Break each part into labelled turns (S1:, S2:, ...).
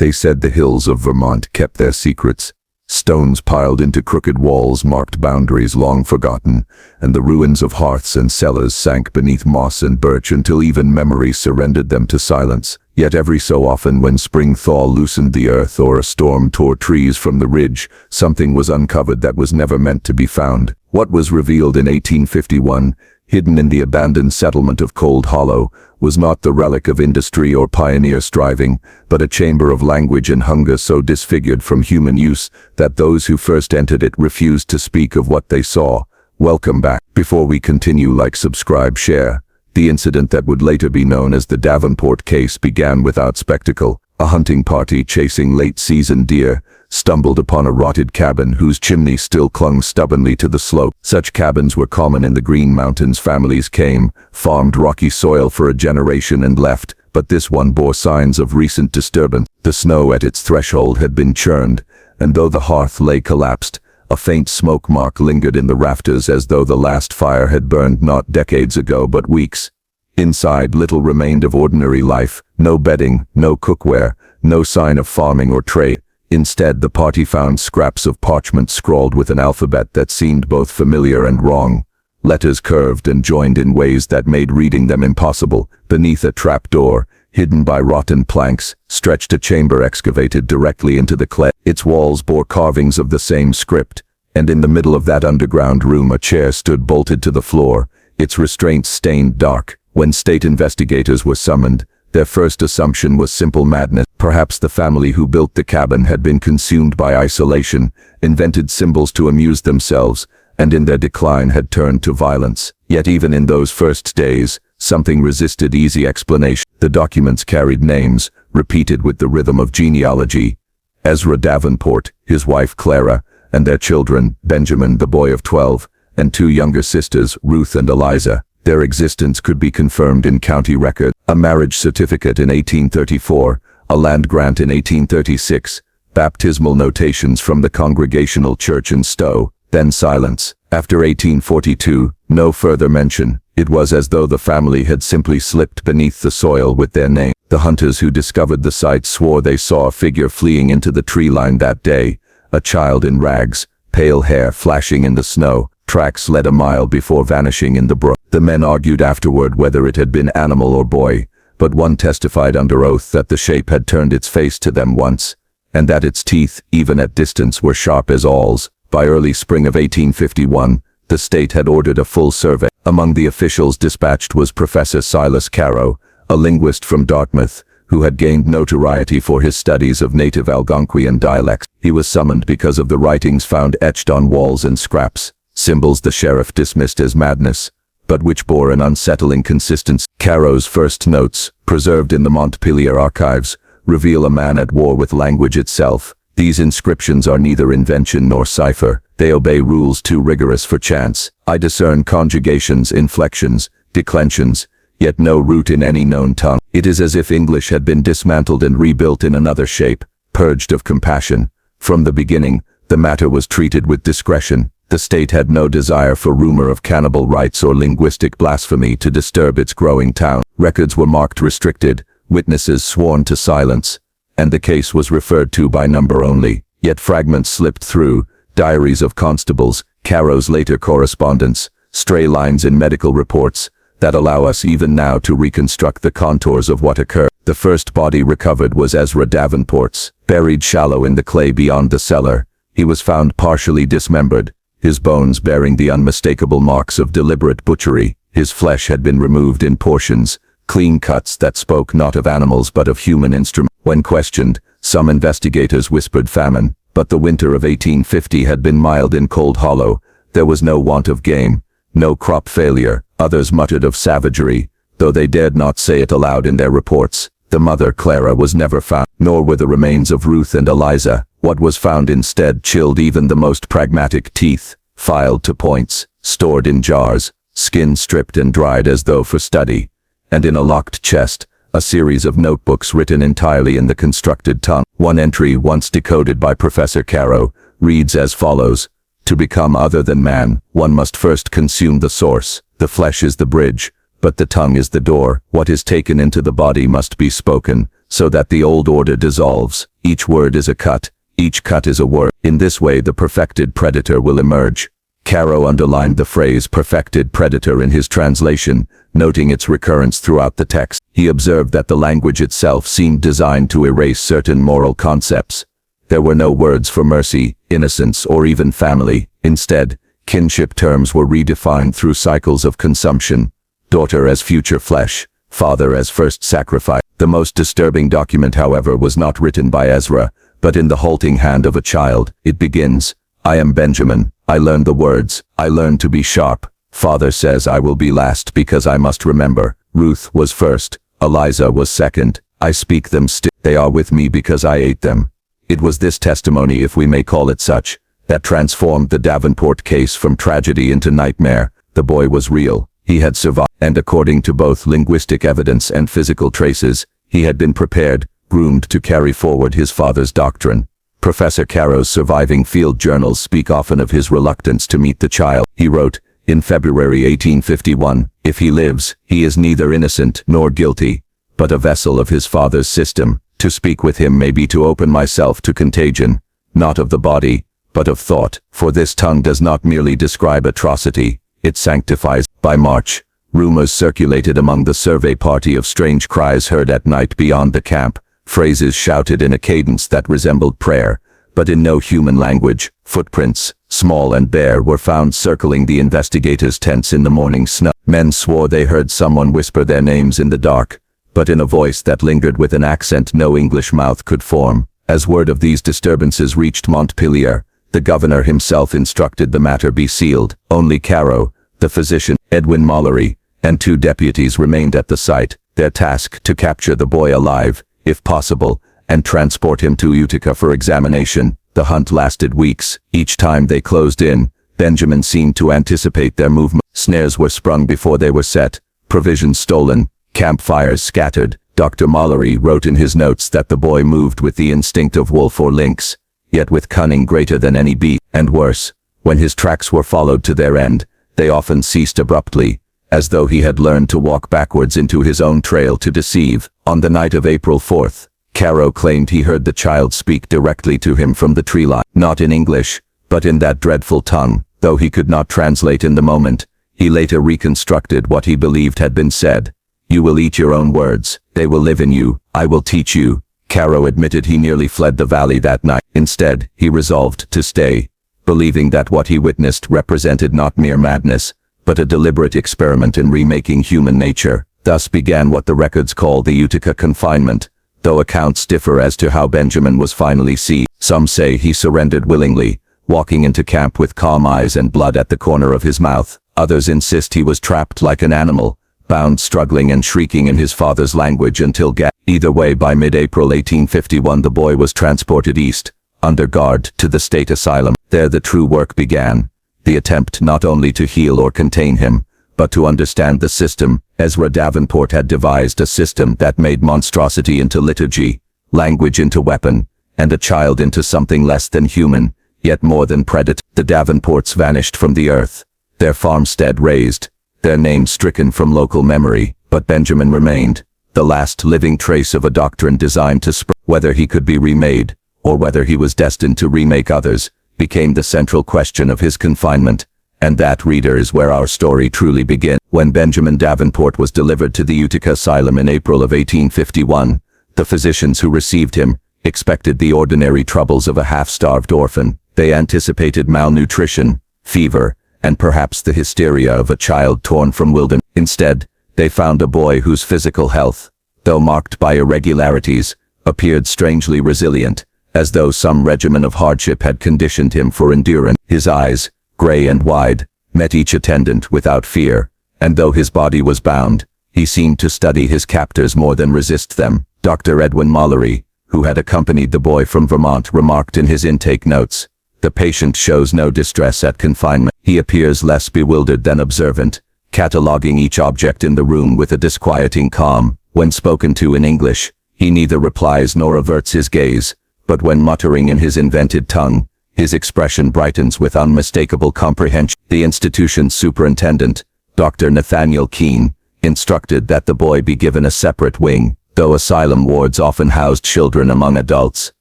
S1: They said the hills of Vermont kept their secrets. Stones piled into crooked walls marked boundaries long forgotten, and the ruins of hearths and cellars sank beneath moss and birch until even memory surrendered them to silence. Yet every so often, when spring thaw loosened the earth or a storm tore trees from the ridge, something was uncovered that was never meant to be found. What was revealed in 1851, hidden in the abandoned settlement of Cold Hollow, was not the relic of industry or pioneer striving, but a chamber of language and hunger so disfigured from human use that those who first entered it refused to speak of what they saw. Welcome back. Before we continue, like, subscribe, share. The incident that would later be known as the Davenport case began without spectacle. A hunting party chasing late-season deer stumbled upon a rotted cabin whose chimney still clung stubbornly to the slope. Such cabins were common in the Green Mountains. Families came, farmed rocky soil for a generation and left, but this one bore signs of recent disturbance. The snow at its threshold had been churned, and though the hearth lay collapsed, a faint smoke mark lingered in the rafters as though the last fire had burned not decades ago but weeks. Inside, little remained of ordinary life. No bedding, no cookware, no sign of farming or trade. Instead, the party found scraps of parchment scrawled with an alphabet that seemed both familiar and wrong. Letters curved and joined in ways that made reading them impossible. Beneath a trapdoor, hidden by rotten planks, stretched a chamber excavated directly into the clay. Its walls bore carvings of the same script, and in the middle of that underground room a chair stood bolted to the floor, its restraints stained dark. When state investigators were summoned, their first assumption was simple madness. Perhaps the family who built the cabin had been consumed by isolation, invented symbols to amuse themselves, and in their decline had turned to violence. Yet even in those first days, something resisted easy explanation. The documents carried names, repeated with the rhythm of genealogy. Ezra Davenport, his wife Clara, and their children, Benjamin, the boy of 12, and two younger sisters, Ruth and Eliza. Their existence could be confirmed in county record. A marriage certificate in 1834, a land grant in 1836, baptismal notations from the Congregational Church in Stowe, then silence. After 1842, no further mention. It was as though the family had simply slipped beneath the soil with their name. The hunters who discovered the site swore they saw a figure fleeing into the tree line that day, a child in rags, pale hair flashing in the snow. Tracks led a mile before vanishing in the brook. The men argued afterward whether it had been animal or boy, but one testified under oath that the shape had turned its face to them once, and that its teeth, even at distance, were sharp as awls. By early spring of 1851, the state had ordered a full survey. Among the officials dispatched was Professor Silas Caro, a linguist from Dartmouth, who had gained notoriety for his studies of native Algonquian dialects. He was summoned because of the writings found etched on walls and scraps, symbols the sheriff dismissed as madness, but which bore an unsettling consistency. Caro's first notes, preserved in the Montpelier archives, reveal a man at war with language itself. These inscriptions are neither invention nor cipher. They obey rules too rigorous for chance. I discern conjugations, inflections, declensions, yet no root in any known tongue. It is as if English had been dismantled and rebuilt in another shape, purged of compassion. From the beginning, the matter was treated with discretion. The state had no desire for rumor of cannibal rites or linguistic blasphemy to disturb its growing town. Records were marked restricted, witnesses sworn to silence, and the case was referred to by number only. Yet fragments slipped through, diaries of constables, Caro's later correspondence, stray lines in medical reports, that allow us even now to reconstruct the contours of what occurred. The first body recovered was Ezra Davenport's, buried shallow in the clay beyond the cellar. He was found partially dismembered, his bones bearing the unmistakable marks of deliberate butchery. His flesh had been removed in portions, clean cuts that spoke not of animals but of human instruments. When questioned, some investigators whispered famine, but the winter of 1850 had been mild in Cold Hollow. There was no want of game, no crop failure. Others muttered of savagery, though they dared not say it aloud in their reports. The mother, Clara, was never found, nor were the remains of Ruth and Eliza. What was found instead chilled even the most pragmatic teeth, filed to points, stored in jars, skin stripped and dried as though for study, and in a locked chest, a series of notebooks written entirely in the constructed tongue. One entry, once decoded by Professor Caro, reads as follows: "To become other than man, one must first consume the source. The flesh is the bridge, but the tongue is the door. What is taken into the body must be spoken, so that the old order dissolves. Each word is a cut, each cut is a word. In this way the perfected predator will emerge. Caro underlined the phrase perfected predator in his translation, noting its recurrence throughout the text. He observed that the language itself seemed designed to erase certain moral concepts. There were no words for mercy, innocence, or even family. Instead, kinship terms were redefined through cycles of consumption. Daughter as future flesh, father as first sacrifice. The most disturbing document, however, was not written by Ezra, but in the halting hand of a child. It begins, "I am Benjamin. I learned the words. I learned to be sharp. Father says I will be last because I must remember. Ruth was first. Eliza was second. I speak them still. They are with me because I ate them." It was this testimony, if we may call it such, that transformed the Davenport case from tragedy into nightmare. The boy was real. He had survived, and according to both linguistic evidence and physical traces, he had been prepared, groomed to carry forward his father's doctrine. Professor Caro's surviving field journals speak often of his reluctance to meet the child. He wrote, in February 1851, "If he lives, he is neither innocent nor guilty, but a vessel of his father's system. To speak with him may be to open myself to contagion, not of the body, but of thought, for this tongue does not merely describe atrocity, it sanctifies." By March, rumors circulated among the survey party of strange cries heard at night beyond the camp, phrases shouted in a cadence that resembled prayer, but in no human language. Footprints, small and bare, were found circling the investigators' tents in the morning snow. Men swore they heard someone whisper their names in the dark, but in a voice that lingered with an accent no English mouth could form. As word of these disturbances reached Montpelier, the governor himself instructed the matter be sealed. Only Caro, the physician, Edwin Mallory, and 2 deputies remained at the site, their task to capture the boy alive, if possible, and transport him to Utica for examination. The hunt lasted weeks. Each time they closed in, Benjamin seemed to anticipate their movement. Snares were sprung before they were set, provisions stolen, campfires scattered. Dr. Mallory wrote in his notes that the boy moved with the instinct of wolf or lynx, yet with cunning greater than any beast. And worse, when his tracks were followed to their end, they often ceased abruptly, as though he had learned to walk backwards into his own trail to deceive. On the night of April 4th, Caro claimed he heard the child speak directly to him from the tree line, not in English, but in that dreadful tongue. Though he could not translate in the moment, he later reconstructed what he believed had been said. "You will eat your own words. They will live in you. I will teach you." Caro admitted he nearly fled the valley that night. Instead, he resolved to stay, believing that what he witnessed represented not mere madness, but a deliberate experiment in remaking human nature. Thus began what the records call the Utica confinement, though accounts differ as to how Benjamin was finally seized. Some say he surrendered willingly, walking into camp with calm eyes and blood at the corner of his mouth. Others insist he was trapped like an animal, bound, struggling and shrieking in his father's language until Either way, by mid-April 1851 the boy was transported east, under guard, to the state asylum. There the true work began, the attempt not only to heal or contain him, but to understand the system. Ezra Davenport had devised a system that made monstrosity into liturgy, language into weapon, and a child into something less than human, yet more than predator. The Davenports vanished from the earth, their farmstead razed, their names stricken from local memory, but Benjamin remained, the last living trace of a doctrine designed to spread. Whether he could be remade, or whether he was destined to remake others, became the central question of his confinement. And that, reader, is where our story truly begins. When Benjamin Davenport was delivered to the Utica Asylum in April of 1851, the physicians who received him expected the ordinary troubles of a half-starved orphan. They anticipated malnutrition, fever, and perhaps the hysteria of a child torn from wilderness. Instead, they found a boy whose physical health, though marked by irregularities, appeared strangely resilient, as though some regimen of hardship had conditioned him for endurance. His eyes, gray and wide, met each attendant without fear, and though his body was bound, he seemed to study his captors more than resist them. Dr. Edwin Mallory, who had accompanied the boy from Vermont, remarked in his intake notes, "The patient shows no distress at confinement. He appears less bewildered than observant, cataloging each object in the room with a disquieting calm. When spoken to in English, he neither replies nor averts his gaze, but when muttering in his invented tongue, his expression brightens with unmistakable comprehension." The institution's superintendent, Dr. Nathaniel Keene, instructed that the boy be given a separate wing, Though asylum wards often housed children among adults,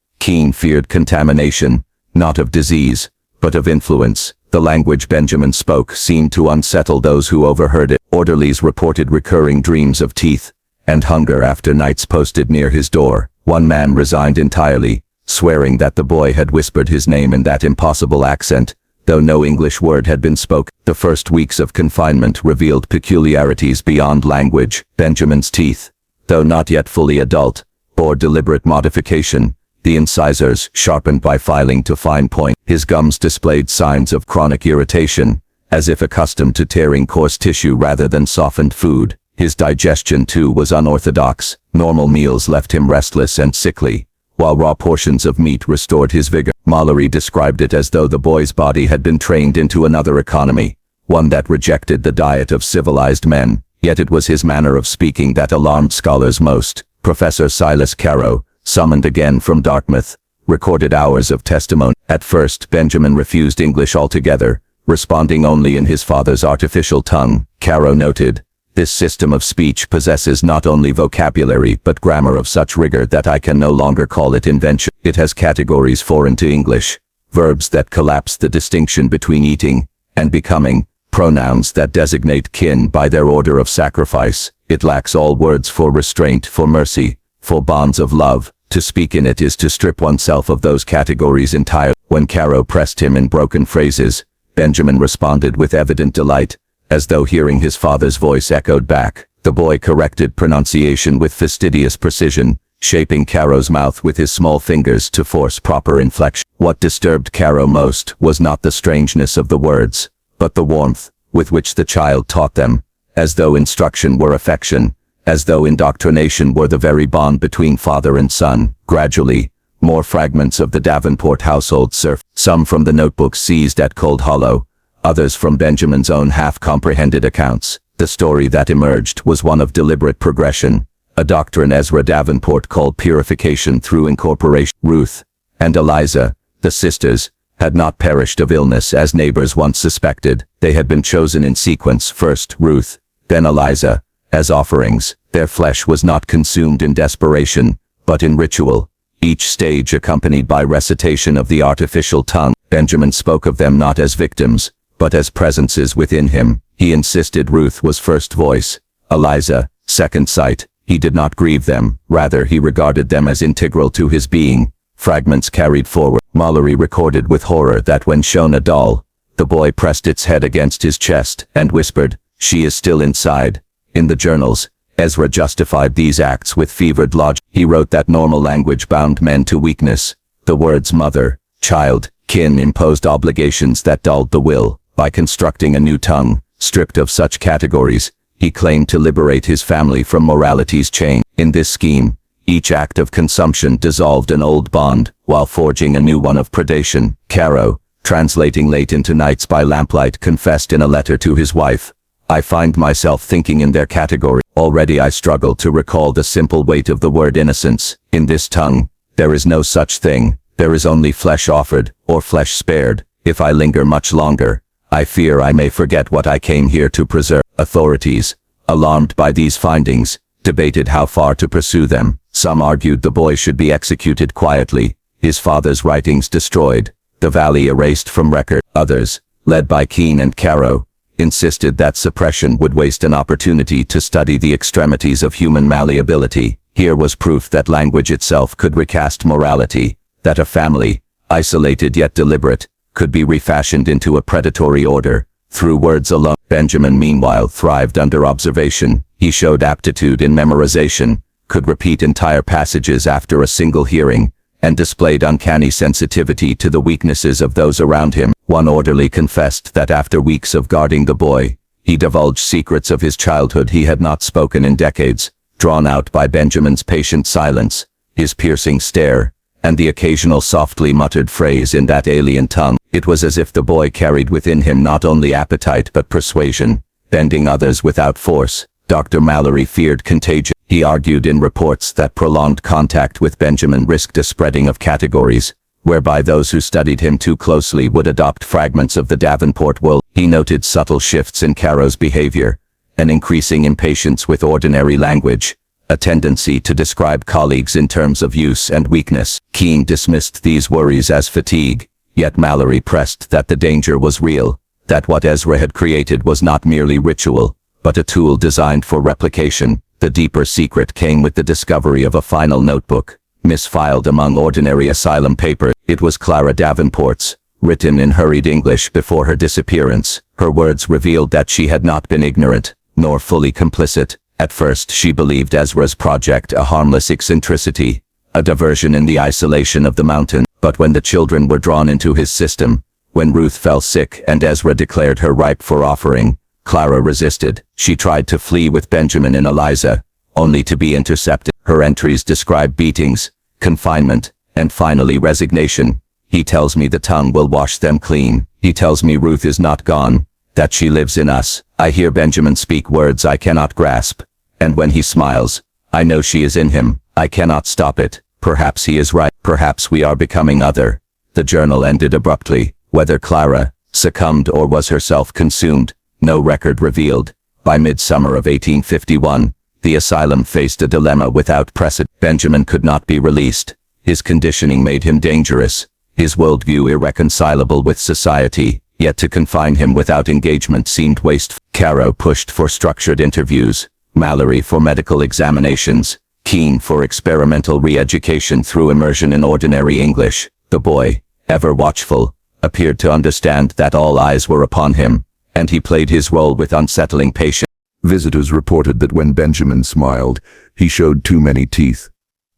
S1: Keene feared contamination, not of disease, but of influence. The language Benjamin spoke seemed to unsettle those who overheard it. Orderlies reported recurring dreams of teeth and hunger after nights posted near his door. One man resigned entirely, swearing that the boy had whispered his name in that impossible accent, though no English word had been spoken. The first weeks of confinement revealed peculiarities beyond language. Benjamin's teeth, though not yet fully adult, bore deliberate modification, the incisors sharpened by filing to fine point. His gums displayed signs of chronic irritation, as if accustomed to tearing coarse tissue rather than softened food. His digestion too was unorthodox. Normal meals left him restless and sickly, while raw portions of meat restored his vigor. Mallory described it as though the boy's body had been trained into another economy, one that rejected the diet of civilized men. Yet it was his manner of speaking that alarmed scholars most. Professor Silas Caro, summoned again from Dartmouth, recorded hours of testimony. At first, Benjamin refused English altogether, responding only in his father's artificial tongue. Caro noted, "This system of speech possesses not only vocabulary but grammar of such rigor that I can no longer call it invention. It has categories foreign to English, verbs that collapse the distinction between eating and becoming, pronouns that designate kin by their order of sacrifice. It lacks all words for restraint, for mercy, for bonds of love. To speak in it is to strip oneself of those categories entirely." When Caro pressed him in broken phrases, Benjamin responded with evident delight, as though hearing his father's voice echoed back. The boy corrected pronunciation with fastidious precision, shaping Caro's mouth with his small fingers to force proper inflection. What disturbed Caro most was not the strangeness of the words, but the warmth with which the child taught them, as though instruction were affection, as though indoctrination were the very bond between father and son. Gradually, more fragments of the Davenport household surfaced, some from the notebooks seized at Cold Hollow, others from Benjamin's own half-comprehended accounts. The story that emerged was one of deliberate progression, a doctrine Ezra Davenport called purification through incorporation. Ruth and Eliza, the sisters, had not perished of illness as neighbors once suspected. They had been chosen in sequence, first Ruth, then Eliza, as offerings. Their flesh was not consumed in desperation, but in ritual, each stage accompanied by recitation of the artificial tongue. Benjamin spoke of them not as victims, but as presences within him. He insisted Ruth was first voice, Eliza, second sight. He did not grieve them, rather he regarded them as integral to his being. Fragments carried forward. Mallory recorded with horror that when shown a doll, the boy pressed its head against his chest and whispered, "She is still inside." In the journals, Ezra justified these acts with fevered logic. He wrote that normal language bound men to weakness. The words mother, child, kin imposed obligations that dulled the will. By constructing a new tongue, stripped of such categories, he claimed to liberate his family from morality's chain. In this scheme, each act of consumption dissolved an old bond, while forging a new one of predation. Caro, translating late into nights by lamplight, confessed in a letter to his wife, "I find myself thinking in their category. Already I struggle to recall the simple weight of the word innocence. In this tongue, there is no such thing. There is only flesh offered, or flesh spared. If I linger much longer, I fear I may forget what I came here to preserve." Authorities, alarmed by these findings, debated how far to pursue them. Some argued the boy should be executed quietly, his father's writings destroyed, the valley erased from record. Others, led by Keene and Caro, insisted that suppression would waste an opportunity to study the extremities of human malleability. Here was proof that language itself could recast morality, that a family, isolated yet deliberate, could be refashioned into a predatory order, through words alone. Benjamin meanwhile thrived under observation. He showed aptitude in memorization, could repeat entire passages after a single hearing, and displayed uncanny sensitivity to the weaknesses of those around him. One orderly confessed that after weeks of guarding the boy, he divulged secrets of his childhood he had not spoken in decades, drawn out by Benjamin's patient silence, his piercing stare, and the occasional softly muttered phrase in that alien tongue. It was as if the boy carried within him not only appetite but persuasion, bending others without force. Dr. Mallory feared contagion. He argued in reports that prolonged contact with Benjamin risked a spreading of categories, whereby those who studied him too closely would adopt fragments of the Davenport world. He noted subtle shifts in Caro's behavior, an increasing impatience with ordinary language,
S2: a tendency to describe colleagues in terms of use and weakness. Keene dismissed these worries as fatigue, yet Mallory pressed that the danger was real, that what Ezra had created was not merely ritual, but a tool designed for replication. The deeper secret came with the discovery of a final notebook, misfiled among ordinary asylum paper. It was Clara Davenport's, written in hurried English before her disappearance. Her words revealed that she had not been ignorant, nor fully complicit. At first she believed Ezra's project a harmless eccentricity, a diversion in the isolation of the mountain. But when the children were drawn into his system, when Ruth fell sick and Ezra declared her ripe for offering, Clara resisted. She tried to flee with Benjamin and Eliza, only to be intercepted. Her entries describe beatings, confinement, and finally resignation. He tells me the tongue will wash them clean. He tells me Ruth is not gone, that she lives in us. I hear Benjamin speak words I cannot grasp, and when he smiles, I know she is in him. I cannot stop it. Perhaps he is right. Perhaps we are becoming other. The journal ended abruptly. Whether Clara succumbed or was herself consumed, no record revealed. By midsummer of 1851, the asylum faced a dilemma without precedent. Benjamin could not be released. His conditioning made him dangerous, his worldview irreconcilable with society, yet to confine him without engagement seemed wasteful. Caro pushed for structured interviews, Mallory for medical examinations, Keene for experimental re-education through immersion in ordinary English. The boy, ever watchful, appeared to understand that all eyes were upon him, and he played his role with unsettling patience.
S1: Visitors reported that when Benjamin smiled, he showed too many teeth.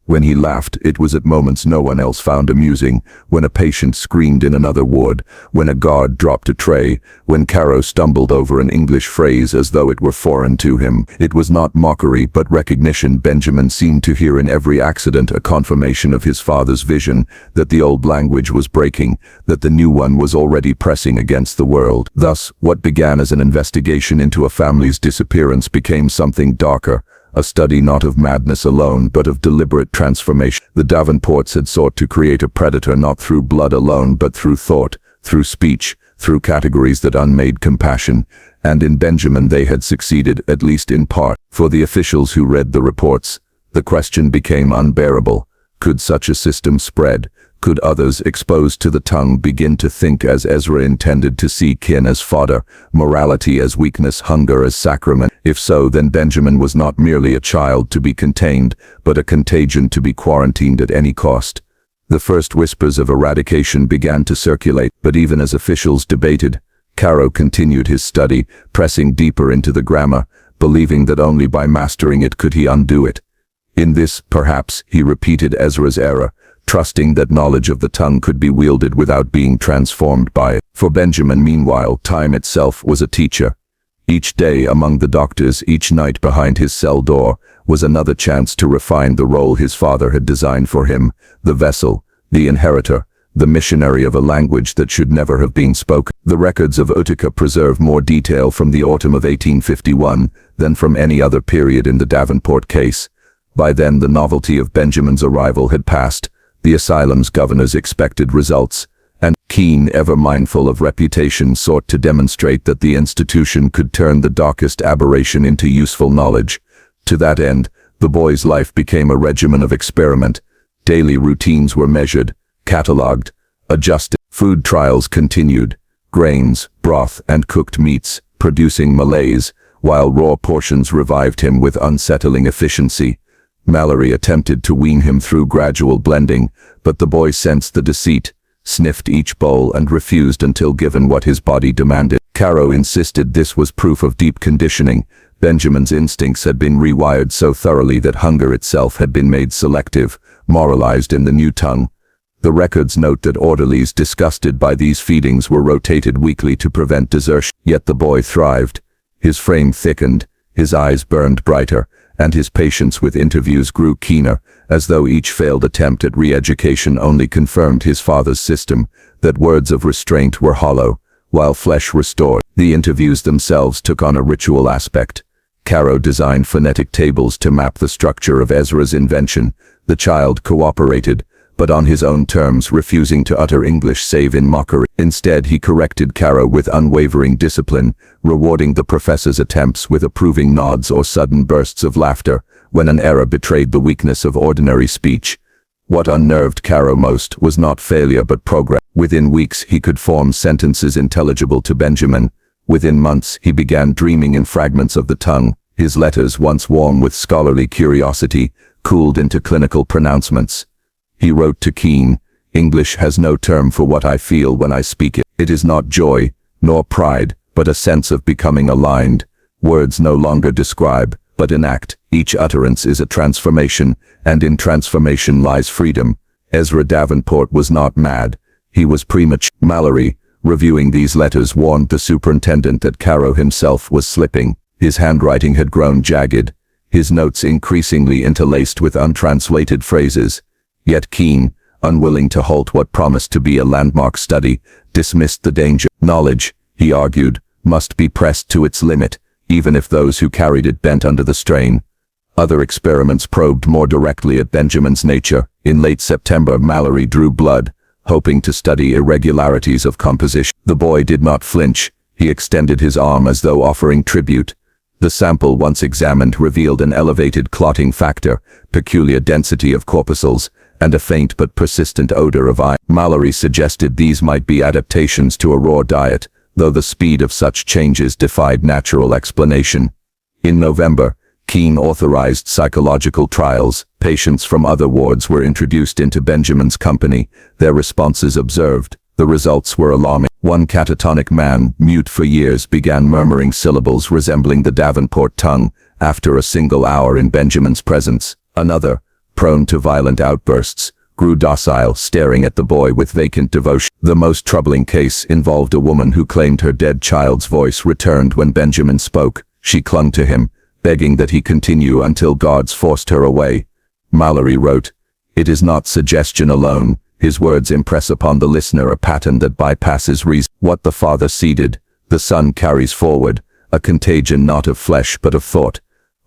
S1: When he laughed, it was at moments no one else found amusing, when a patient screamed in another ward, when a guard dropped a tray, when Caro stumbled over an English phrase as though it were foreign to him. It was not mockery but recognition. Benjamin seemed to hear in every accident a confirmation of his father's vision, that the old language was breaking, that the new one was already pressing against the world. Thus, what began as an investigation into a family's disappearance became something darker, a study not of madness alone but of deliberate transformation. The Davenports had sought to create a predator not through blood alone but through thought, through speech, through categories that unmade compassion, and in Benjamin they had succeeded, at least in part. For the officials who read the reports, the question became unbearable. Could such a system spread? Could others exposed to the tongue begin to think as Ezra intended, to see kin as fodder, morality as weakness, hunger as sacrament? If so, then Benjamin was not merely a child to be contained, but a contagion to be quarantined at any cost. The first whispers of eradication began to circulate, but even as officials debated, Caro continued his study, pressing deeper into the grammar, believing that only by mastering it could he undo it. In this, perhaps, he repeated Ezra's error, trusting that knowledge of the tongue could be wielded without being transformed by it. For Benjamin, meanwhile, time itself was a teacher. Each day among the doctors, each night behind his cell door, was another chance to refine the role his father had designed for him, the vessel, the inheritor, the missionary of a language that should never have been spoken. The records of Utica preserve more detail from the autumn of 1851 than from any other period in the Davenport case. By then the novelty of Benjamin's arrival had passed. The asylum's governors expected results, and Keene, ever mindful of reputation, sought to demonstrate that the institution could turn the darkest aberration into useful knowledge. To that end, the boy's life became a regimen of experiment. Daily routines were measured, catalogued, adjusted. Food trials continued, grains, broth, and cooked meats, producing malaise, while raw portions revived him with unsettling efficiency. Mallory attempted to wean him through gradual blending, but the boy sensed the deceit, sniffed each bowl and refused until given what his body demanded. Caro insisted this was proof of deep conditioning. Benjamin's instincts had been rewired so thoroughly that hunger itself had been made selective, moralized in the new tongue. The records note that orderlies disgusted by these feedings were rotated weekly to prevent desertion. Yet the boy thrived. His frame thickened, his eyes burned brighter, and his patience with interviews grew keener, as though each failed attempt at re-education only confirmed his father's system, that words of restraint were hollow, while flesh restored. The interviews themselves took on a ritual aspect. Caro designed phonetic tables to map the structure of Ezra's invention. The child cooperated, but on his own terms, refusing to utter English save in mockery. Instead, he corrected Caro with unwavering discipline, rewarding the professor's attempts with approving nods or sudden bursts of laughter when an error betrayed the weakness of ordinary speech. What unnerved Caro most was not failure but progress. Within weeks, he could form sentences intelligible to Benjamin. Within months, he began dreaming in fragments of the tongue. His letters, once warm with scholarly curiosity, cooled into clinical pronouncements. He wrote to Keene, "English has no term for what I feel when I speak it. It is not joy, nor pride, but a sense of becoming aligned. Words no longer describe, but enact. Each utterance is a transformation, and in transformation lies freedom." Ezra Davenport was not mad. He was premature. Mallory, reviewing these letters, warned the superintendent that Caro himself was slipping. His handwriting had grown jagged, his notes increasingly interlaced with untranslated phrases. Yet Keene, unwilling to halt what promised to be a landmark study, dismissed the danger. Knowledge, he argued, must be pressed to its limit, even if those who carried it bent under the strain. Other experiments probed more directly at Benjamin's nature. In late September, Mallory drew blood, hoping to study irregularities of composition. The boy did not flinch. He extended his arm as though offering tribute. The sample, once examined, revealed an elevated clotting factor, peculiar density of corpuscles, and a faint but persistent odor of iron. Mallory suggested these might be adaptations to a raw diet, though the speed of such changes defied natural explanation. In November, Keene authorized psychological trials. Patients from other wards were introduced into Benjamin's company, their responses observed. The results were alarming. One catatonic man, mute for years, began murmuring syllables resembling the Davenport tongue after a single hour in Benjamin's presence. Another, prone to violent outbursts, grew docile, staring at the boy with vacant devotion. The most troubling case involved a woman who claimed her dead child's voice returned when Benjamin spoke. She clung to him, begging that he continue until gods forced her away. Mallory wrote, "It is not suggestion alone. His words impress upon the listener a pattern that bypasses reason. What the Father seeded, the Son carries forward, a contagion not of flesh but of thought."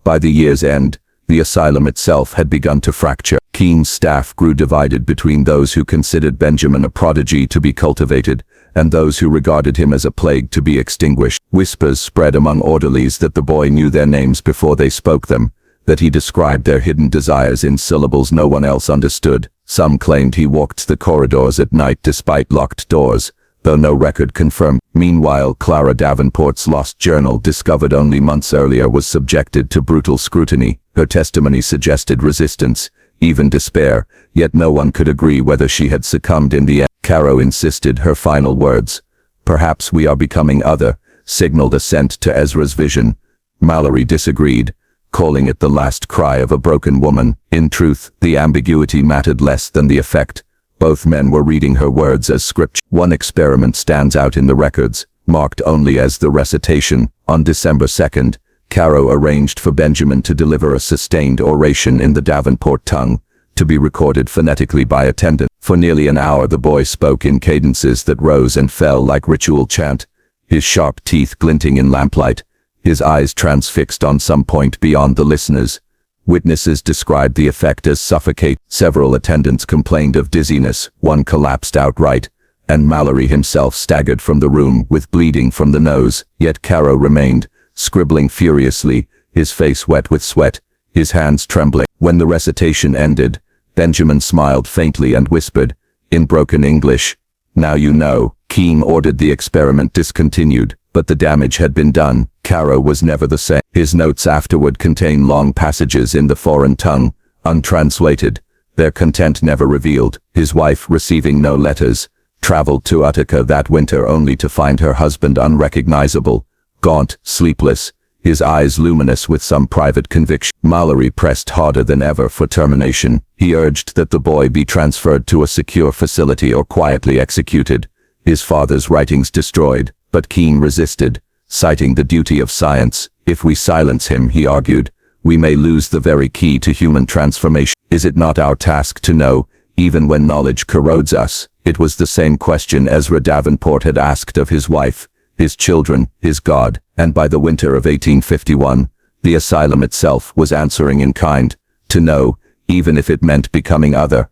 S1: By the year's end, the asylum itself had begun to fracture. Keene's staff grew divided between those who considered Benjamin a prodigy to be cultivated, and those who regarded him as a plague to be extinguished. Whispers spread among orderlies that the boy knew their names before they spoke them, that he described their hidden desires in syllables no one else understood. Some claimed he walked the corridors at night despite locked doors, though no record confirmed. Meanwhile, Clara Davenport's lost journal, discovered only months earlier, was subjected to brutal scrutiny. Her testimony suggested resistance, even despair, yet no one could agree whether she had succumbed in the end. Caro insisted her final words, "Perhaps we are becoming other," signaled assent to Ezra's vision. Mallory disagreed, calling it the last cry of a broken woman. In truth, the ambiguity mattered less than the effect. Both men were reading her words as scripture. One experiment stands out in the records, marked only as the recitation. On December 2nd, Caro arranged for Benjamin to deliver a sustained oration in the Davenport tongue, to be recorded phonetically by attendant. For nearly an hour the boy spoke in cadences that rose and fell like ritual chant, his sharp teeth glinting in lamplight, his eyes transfixed on some point beyond the listeners. Witnesses described the effect as suffocating. Several attendants complained of dizziness, one collapsed outright, and Mallory himself staggered from the room with bleeding from the nose. Yet Caro remained, scribbling furiously, his face wet with sweat, his hands trembling. When the recitation ended, Benjamin smiled faintly and whispered, in broken English, "Now you know." Keene ordered the experiment discontinued, but the damage had been done. Caro was never the same. His notes afterward contain long passages in the foreign tongue, untranslated, their content never revealed. His wife, receiving no letters, traveled to Utica that winter only to find her husband unrecognizable, gaunt, sleepless, his eyes luminous with some private conviction. Mallory pressed harder than ever for termination. He urged that the boy be transferred to a secure facility or quietly executed, his father's writings destroyed, but Keene resisted, citing the duty of science. "If we silence him," he argued, "we may lose the very key to human transformation. Is it not our task to know, even when knowledge corrodes us?" It was the same question Ezra Davenport had asked of his wife, his children, his God, and by the winter of 1851, the asylum itself was answering in kind, to know, even if it meant becoming other.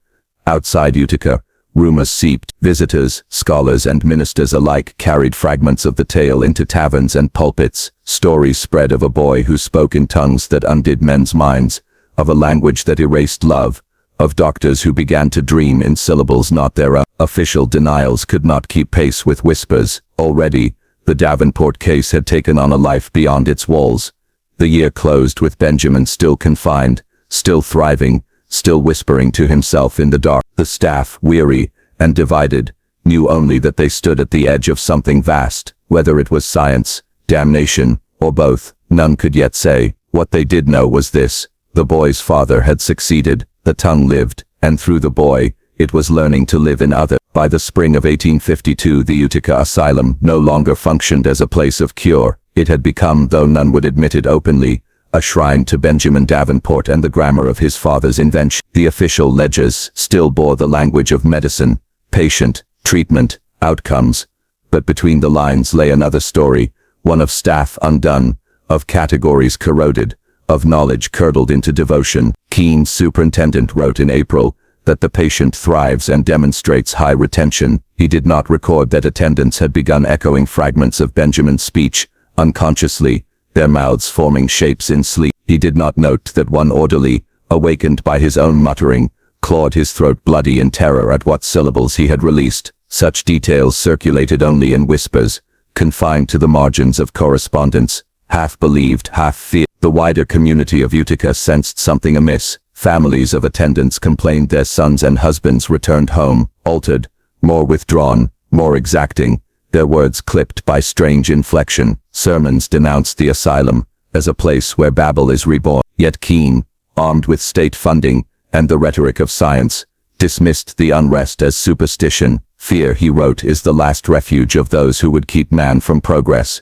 S1: Outside Utica, rumors seeped. Visitors, scholars and ministers alike carried fragments of the tale into taverns and pulpits. Stories spread of a boy who spoke in tongues that undid men's minds, of a language that erased love, of doctors who began to dream in syllables not their own. Official denials could not keep pace with whispers. Already, the Davenport case had taken on a life beyond its walls. The year closed with Benjamin still confined, still thriving, still whispering to himself in the dark. The staff, weary and divided, knew only that they stood at the edge of something vast. Whether it was science, damnation, or both, none could yet say. What they did know was this: the boy's father had succeeded, the tongue lived, and through the boy, it was learning to live in others. By the spring of 1852, the Utica Asylum no longer functioned as a place of cure. It had become, though none would admit it openly, a shrine to Benjamin Davenport and the grammar of his father's invention. The official ledgers still bore the language of medicine, patient, treatment, outcomes. But between the lines lay another story, one of staff undone, of categories corroded, of knowledge curdled into devotion. Keene's superintendent wrote in April that the patient thrives and demonstrates high retention. He did not record that attendants had begun echoing fragments of Benjamin's speech, unconsciously, their mouths forming shapes in sleep. He did not note that one orderly, awakened by his own muttering, clawed his throat bloody in terror at what syllables he had released. Such details circulated only in whispers, confined to the margins of correspondence, half believed, half feared. The wider community of Utica sensed something amiss. Families of attendants complained their sons and husbands returned home, altered, more withdrawn, more exacting, their words clipped by strange inflection. Sermons denounced the asylum as a place where Babel is reborn. Yet Keene, armed with state funding and the rhetoric of science, dismissed the unrest as superstition. Fear, he wrote, is the last refuge of those who would keep man from progress.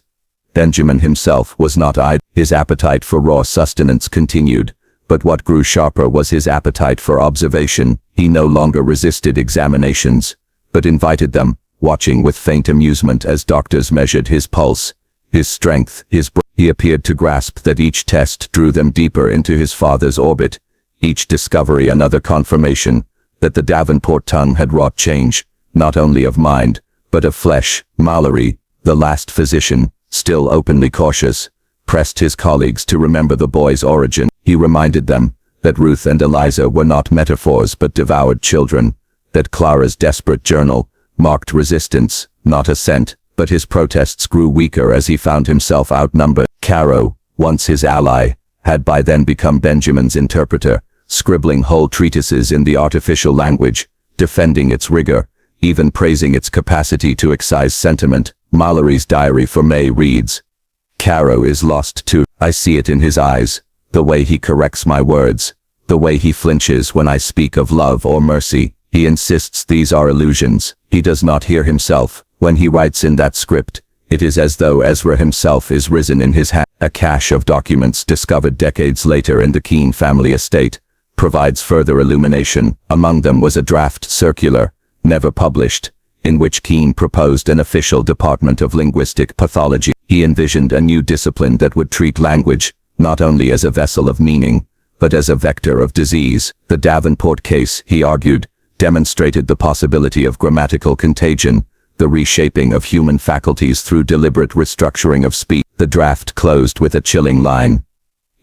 S1: Benjamin himself was not idle. His appetite for raw sustenance continued, but what grew sharper was his appetite for observation. He no longer resisted examinations, but invited them, watching with faint amusement as doctors measured his pulse, his strength, his breath. He appeared to grasp that each test drew them deeper into his father's orbit, each discovery another confirmation that the Davenport tongue had wrought change, not only of mind, but of flesh. Mallory, the last physician, still openly cautious, pressed his colleagues to remember the boy's origin. He reminded them that Ruth and Eliza were not metaphors but devoured children, that Clara's desperate journal marked resistance, not assent. But his protests grew weaker as he found himself outnumbered. Caro, once his ally, had by then become Benjamin's interpreter, scribbling whole treatises in the artificial language, defending its rigor, even praising its capacity to excise sentiment. Mallory's diary for May reads, "Caro is lost too. I see it in his eyes, the way he corrects my words, the way he flinches when I speak of love or mercy. He insists these are illusions. He does not hear himself. When he writes in that script, it is as though Ezra himself is risen in his hand." A cache of documents discovered decades later in the Keene family estate provides further illumination. Among them was a draft circular, never published, in which Keene proposed an official department of linguistic pathology. He envisioned a new discipline that would treat language not only as a vessel of meaning, but as a vector of disease. The Davenport case, he argued, demonstrated the possibility of grammatical contagion, the reshaping of human faculties through deliberate restructuring of speech. The draft closed with a chilling line: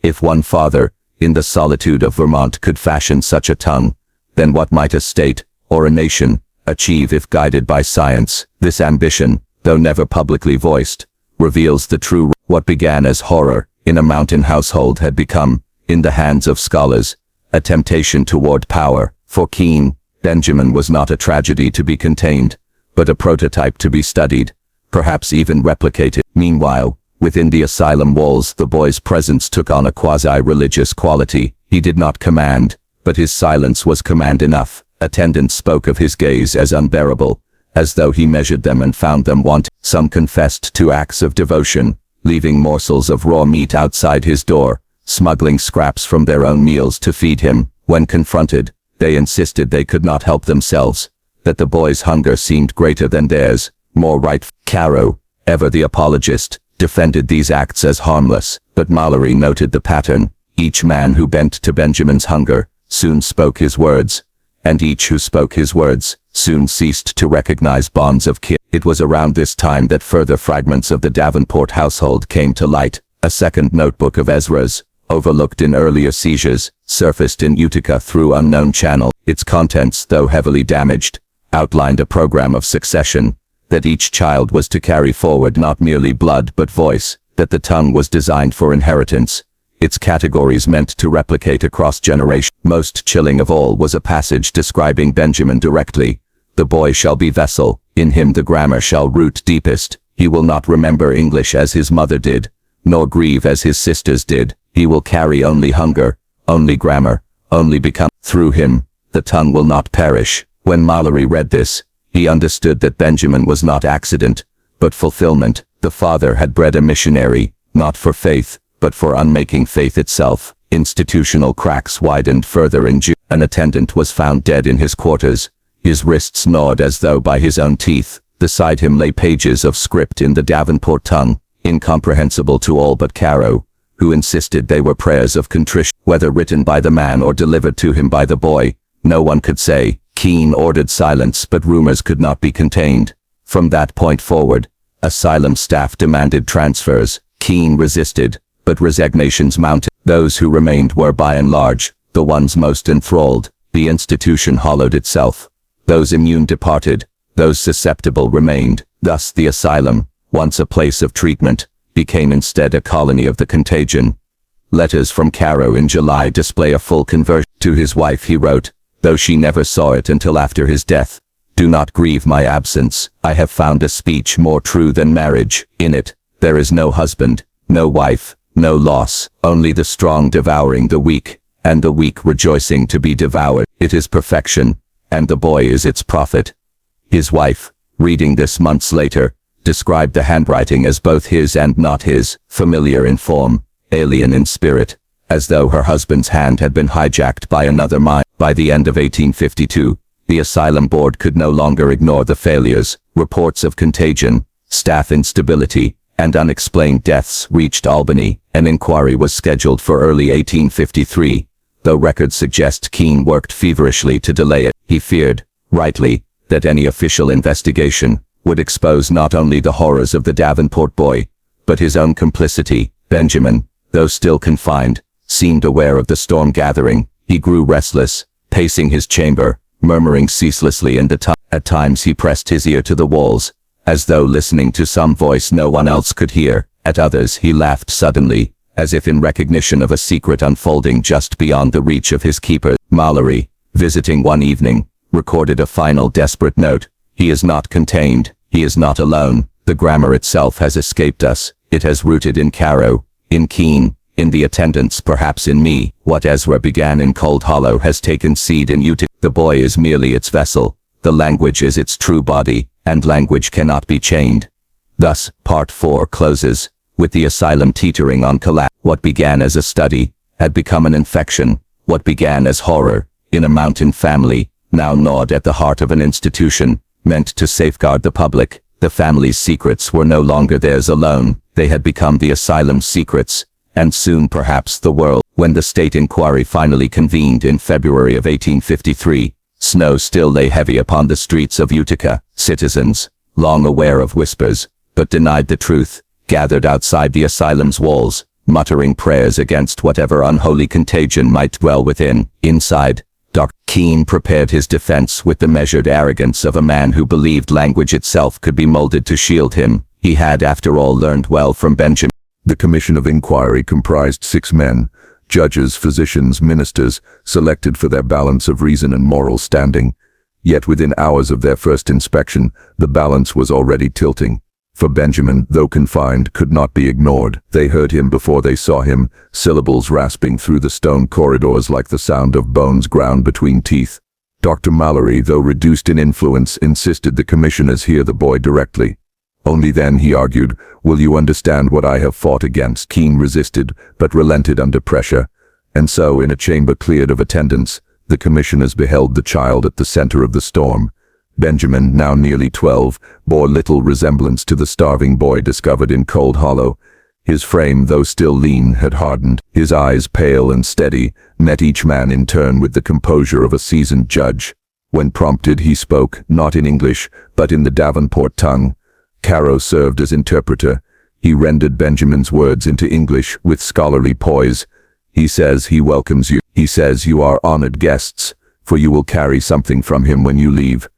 S1: "If one father, in the solitude of Vermont, could fashion such a tongue, then what might a state, or a nation, achieve if guided by science?" This ambition, though never publicly voiced, reveals the true. What began as horror in a mountain household had become, in the hands of scholars, a temptation toward power. For Keene, Benjamin was not a tragedy to be contained, but a prototype to be studied, perhaps even replicated. Meanwhile, within the asylum walls, the boy's presence took on a quasi-religious quality. He did not command, but his silence was command enough. Attendants spoke of his gaze as unbearable, as though he measured them and found them wanting. Some confessed to acts of devotion, leaving morsels of raw meat outside his door, smuggling scraps from their own meals to feed him. When confronted, they insisted they could not help themselves, that the boy's hunger seemed greater than theirs, more right. Caro, ever the apologist, defended these acts as harmless, but Mallory noted the pattern. Each man who bent to Benjamin's hunger soon spoke his words,
S2: and each who spoke his words soon ceased to recognize bonds of kin. It was around this time that further fragments of the Davenport household came to light. A second notebook of Ezra's, overlooked in earlier seizures, surfaced in Utica through unknown channel. Its contents, though heavily damaged, outlined a program of succession, that each child was to carry forward not merely blood but voice, that the tongue was designed for inheritance, its categories meant to replicate across generations. Most chilling of all was a passage describing Benjamin directly. The boy shall be vessel, in him the grammar shall root deepest, he will not remember English as his mother did, nor grieve as his sisters did, he will carry only hunger, only grammar, only become. Through him, the tongue will not perish. When Mallory read this, he understood that Benjamin was not accident, but fulfillment. The father had bred a missionary, not for faith, but for unmaking faith itself. Institutional cracks widened further in June. An attendant was found dead in his quarters, his wrists gnawed as though by his own teeth. Beside him lay pages of script in the Davenport tongue, incomprehensible to all but Caro, who insisted they were prayers of contrition. Whether written by the man or delivered to him by the boy, no one could say. Keene ordered silence, but rumors could not be contained. From that point forward, asylum staff demanded transfers. Keene resisted, but resignations mounted. Those who remained were by and large the ones most enthralled. The institution hollowed itself. Those immune departed, those susceptible remained. Thus the asylum, once a place of treatment, became instead a colony of the contagion. Letters from Caro in July display a full conversion. To his wife he wrote, though she never saw it until after his death, "Do not grieve my absence. I have found a speech more true than marriage. In it, there is no husband, no wife, no loss, only the strong devouring the weak, and the weak rejoicing to be devoured. It is perfection, and the boy is its prophet." His wife, reading this months later, described the handwriting as both his and not his, familiar in form, alien in spirit, as though her husband's hand had been hijacked by another mind. By the end of 1852, the asylum board could no longer ignore the failures. Reports of contagion, staff instability, and unexplained deaths reached Albany. An inquiry was scheduled for early 1853, though records suggest Keene worked feverishly to delay it. He feared, rightly, that any official investigation would expose not only the horrors of the Davenport boy, but his own complicity. Benjamin, though still confined, seemed aware of the storm gathering. He grew restless, pacing his chamber, murmuring ceaselessly, and at times he pressed his ear to the walls, as though listening to some voice no one else could hear. At others he laughed suddenly, as if in recognition of a secret unfolding just beyond the reach of his keeper. Mallory, visiting one evening, recorded a final desperate note. "He is not contained, he is not alone. The grammar itself has escaped us. It has rooted in Caro, in Keene, in the attendants, perhaps in me. What Ezra began in Cold Hollow has taken seed in Utica. The boy is merely its vessel, the language is its true body, and language cannot be chained." Thus, Part 4 closes, with the asylum teetering on collapse. What began as a study had become an infection. What began as horror in a mountain family now gnawed at the heart of an institution meant to safeguard the public. The family's secrets were no longer theirs alone. They had become the asylum's secrets, and soon perhaps the world. When the state inquiry finally convened in February of 1853, snow still lay heavy upon the streets of Utica. Citizens, long aware of whispers, but denied the truth, gathered outside the asylum's walls, muttering prayers against whatever unholy contagion might dwell within. Inside, Dr. Keene prepared his defense with the measured arrogance of a man who believed language itself could be molded to shield him. He had, after all, learned well from Benjamin.
S1: The commission of inquiry comprised 6 men, judges, physicians, ministers, selected for their balance of reason and moral standing. Yet within hours of their first inspection, the balance was already tilting. For Benjamin, though confined, could not be ignored. They heard him before they saw him, syllables rasping through the stone corridors like the sound of bones ground between teeth. Dr. Mallory, though reduced in influence, insisted the commissioners hear the boy directly. Only then, he argued, will you understand what I have fought against. Keene resisted, but relented under pressure. And so, in a chamber cleared of attendants, the commissioners beheld the child at the center of the storm. Benjamin, now nearly 12, bore little resemblance to the starving boy discovered in Cold Hollow. His frame, though still lean, had hardened. His eyes, pale and steady, met each man in turn with the composure of a seasoned judge. When prompted, he spoke, not in English, but in the Davenport tongue. Caro served as interpreter. He rendered Benjamin's words into English with scholarly poise. He says he welcomes you. He says you are honored guests, for you will carry something from him when you leave.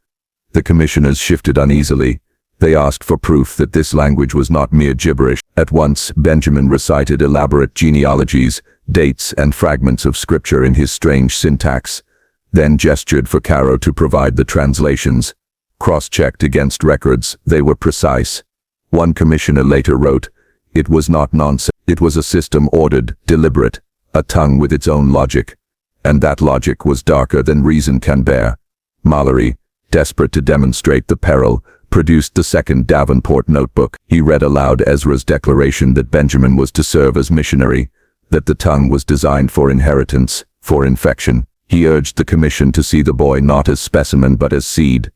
S1: The commissioners shifted uneasily. They asked for proof that this language was not mere gibberish. At once, Benjamin recited elaborate genealogies, dates, and fragments of scripture in his strange syntax, then gestured for Caro to provide the translations. Cross-checked against records, they were precise. One commissioner later wrote, "It was not nonsense. It was a system ordered, deliberate, a tongue with its own logic. And that logic was darker than reason can bear." Mallory, desperate to demonstrate the peril, produced the second Davenport notebook. He read aloud Ezra's declaration that Benjamin was to serve as missionary, that the tongue was designed for inheritance, for infection. He urged the commission to see the boy not as specimen but as seed.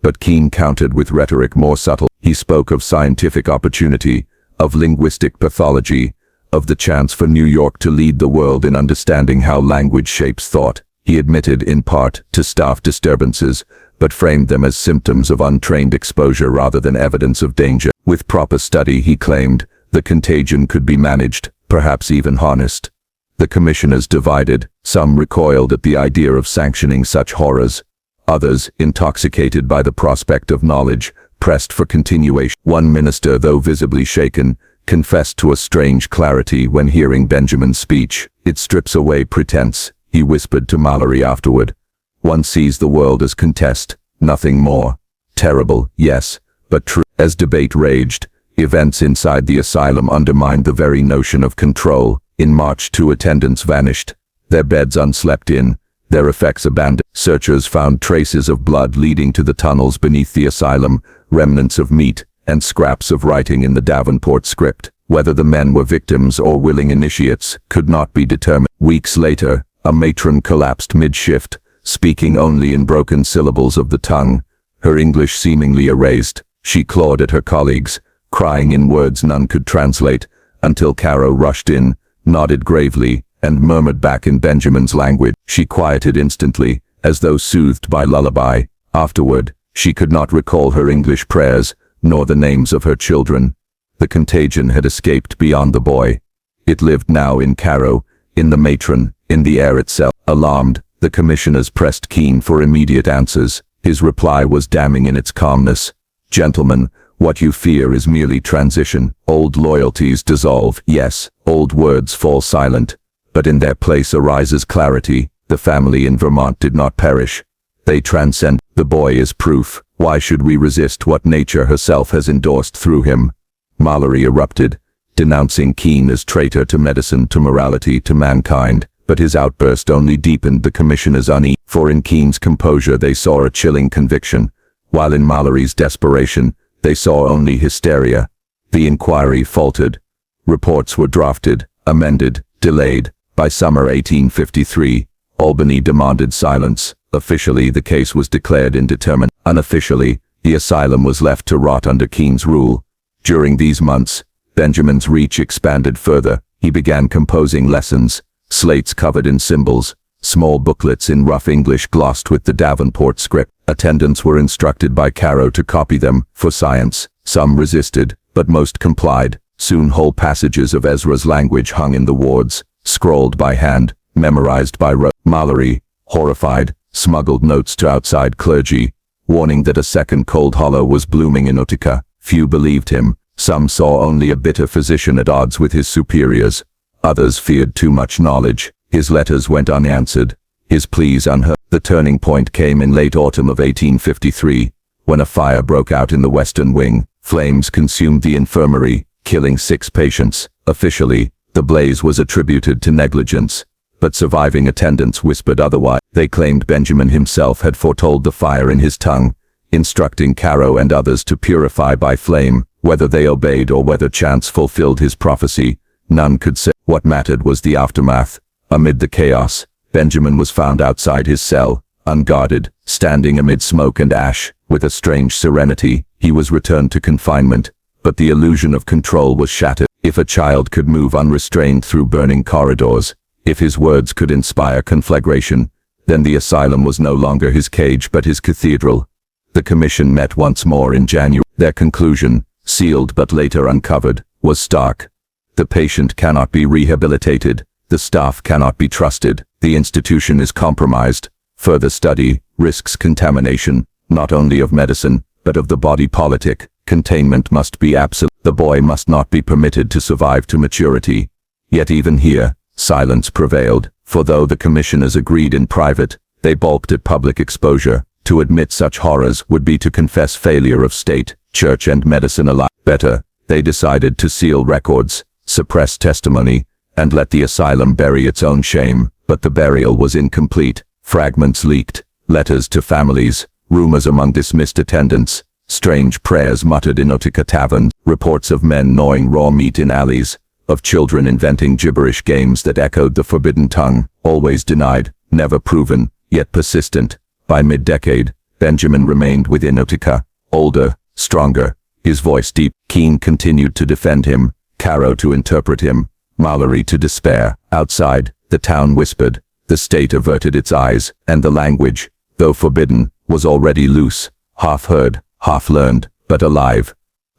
S1: But Keene countered with rhetoric more subtle. He spoke of scientific opportunity, of linguistic pathology, of the chance for New York to lead the world in understanding how language shapes thought. He admitted, in part, to staff disturbances, but framed them as symptoms of untrained exposure rather than evidence of danger. With proper study, he claimed, the contagion could be managed, perhaps even harnessed. The commissioners divided. Some recoiled at the idea of sanctioning such horrors. Others, intoxicated by the prospect of knowledge, pressed for continuation. One minister, though visibly shaken, confessed to a strange clarity when hearing Benjamin's speech. "It strips away pretense," he whispered to Mallory afterward. "One sees the world as contest, nothing more. Terrible, yes, but true." As debate raged, events inside the asylum undermined the very notion of control. In March, 2 attendants vanished, their beds unslept in, their effects abandoned. Searchers found traces of blood leading to the tunnels beneath the asylum, remnants of meat, and scraps of writing in the Davenport script. Whether the men were victims or willing initiates could not be determined. Weeks later, a matron collapsed mid-shift, speaking only in broken syllables of the tongue, her English seemingly erased. She clawed at her colleagues, crying in words none could translate, until Caro rushed in, nodded gravely, and murmured back in Benjamin's language. She quieted instantly, as though soothed by lullaby. Afterward, she could not recall her English prayers, nor the names of her children. The contagion had escaped beyond the boy. It lived now in Caro, in the matron, in the air itself. Alarmed, the commissioners pressed Keene for immediate answers. His reply was damning in its calmness. "Gentlemen, what you fear is merely transition. Old loyalties dissolve, yes, old words fall silent, but in their place arises clarity. The family in Vermont did not perish. They transcend. The boy is proof. Why should we resist what nature herself has endorsed through him?" Mallory erupted, denouncing Keene as traitor to medicine, to morality, to mankind. But his outburst only deepened the commissioners' unease, for in Keene's composure they saw a chilling conviction, while in Mallory's desperation they saw only hysteria. The inquiry faltered. Reports were drafted, amended, delayed. By summer 1853, Albany demanded silence. Officially, the case was declared indeterminate. Unofficially, the asylum was left to rot under Keene's rule. During these months, Benjamin's reach expanded further. He began composing lessons, slates covered in symbols, small booklets in rough English glossed with the Davenport script. Attendants were instructed by Caro to copy them, for science. Some resisted, but most complied. Soon whole passages of Ezra's language hung in the wards, scrawled by hand, memorized by rote. Mallory, horrified, smuggled notes to outside clergy, warning that a second Cold Hollow was blooming in Utica. Few believed him. Some saw only a bitter physician at odds with his superiors. Others feared too much knowledge. His letters went unanswered, his pleas unheard. The turning point came in late autumn of 1853, when a fire broke out in the western wing. Flames consumed the infirmary, killing 6 patients. Officially, the blaze was attributed to negligence, but surviving attendants whispered otherwise. They claimed Benjamin himself had foretold the fire in his tongue, instructing Caro and others to purify by flame. Whether they obeyed or whether chance fulfilled his prophecy, none could say. What mattered was the aftermath. Amid the chaos, Benjamin was found outside his cell, unguarded, standing amid smoke and ash. With a strange serenity, he was returned to confinement, but the illusion of control was shattered. If a child could move unrestrained through burning corridors, if his words could inspire conflagration, then the asylum was no longer his cage but his cathedral. The commission met once more in January. Their conclusion, sealed but later uncovered, was stark. The patient cannot be rehabilitated, the staff cannot be trusted, the institution is compromised. Further study risks contamination, not only of medicine, but of the body politic. Containment must be absolute. The boy must not be permitted to survive to maturity. Yet even here, silence prevailed, for though the commissioners agreed in private, they balked at public exposure. To admit such horrors would be to confess failure of state, church and medicine alike. Better, they decided to seal records, suppress testimony, and let the asylum bury its own shame. But the burial was incomplete. Fragments leaked, letters to families, rumors among dismissed attendants, strange prayers muttered in Utica taverns, reports of men gnawing raw meat in alleys, of children inventing gibberish games that echoed the forbidden tongue, always denied, never proven, yet persistent. By mid-decade, Benjamin remained within Utica, older, stronger, his voice deep. Keene continued to defend him, Caro to interpret him, Mallory to despair. Outside, the town whispered, the state averted its eyes, and the language, though forbidden, was already loose, half-heard, half-learned, but alive.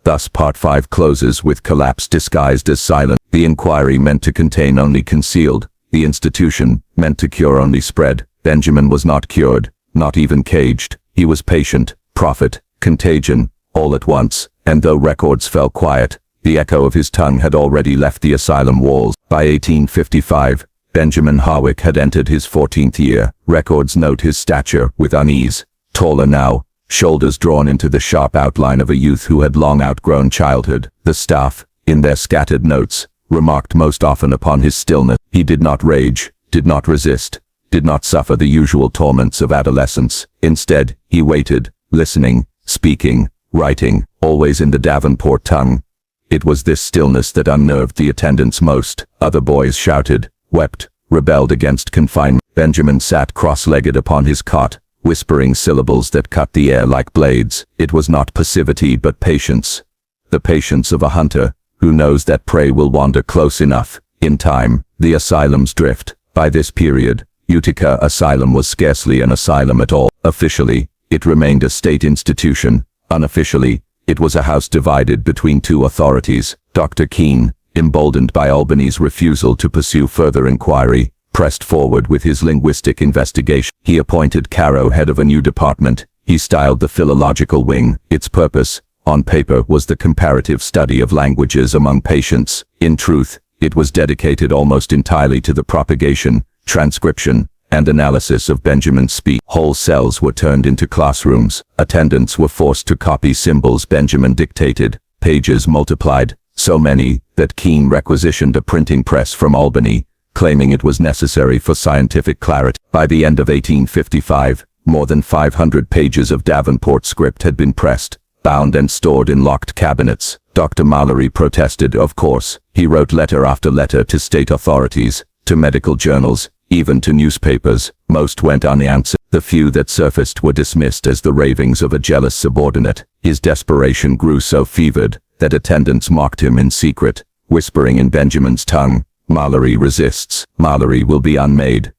S1: Thus Part 5 closes with collapse disguised as silence. The inquiry meant to contain only concealed, the institution meant to cure only spread. Benjamin was not cured, not even caged. He was patient, prophet, contagion, all at once, and though records fell quiet, the echo of his tongue had already left the asylum walls. By 1855, Benjamin Harwick had entered his 14th year. Records note his stature with unease, taller now, shoulders drawn into the sharp outline of a youth who had long outgrown childhood. The staff, in their scattered notes, remarked most often upon his stillness. He did not rage, did not resist, did not suffer the usual torments of adolescence. Instead, he waited, listening, speaking, writing, always in the Davenport tongue. It was this stillness that unnerved the attendants most. Other boys shouted, wept, rebelled against confinement. Benjamin sat cross-legged upon his cot, whispering syllables that cut the air like blades. It was not passivity but patience. The patience of a hunter, who knows that prey will wander close enough. In time, the asylums drift. By this period, Utica Asylum was scarcely an asylum at all. Officially, it remained a state institution. Unofficially, it was a house divided between two authorities. Dr. Keene, emboldened by Albany's refusal to pursue further inquiry, pressed forward with his linguistic investigation. He appointed Caro head of a new department. He styled the philological wing. Its purpose, on paper, was the comparative study of languages among patients. In truth, it was dedicated almost entirely to the propagation, transcription, and analysis of Benjamin's speech. Whole cells were turned into classrooms. Attendants were forced to copy symbols Benjamin dictated. Pages multiplied, so many that Keene requisitioned a printing press from Albany, claiming it was necessary for scientific clarity. By the end of 1855, more than 500 pages of Davenport script had been pressed, bound and stored in locked cabinets. Dr. Mallory protested, of course. He wrote letter after letter to state authorities, to medical journals, even to newspapers. Most went unanswered. The few that surfaced were dismissed as the ravings of a jealous subordinate. His desperation grew so fevered that attendants mocked him in secret, whispering in Benjamin's tongue, "Mallory resists. Mallory will be unmade."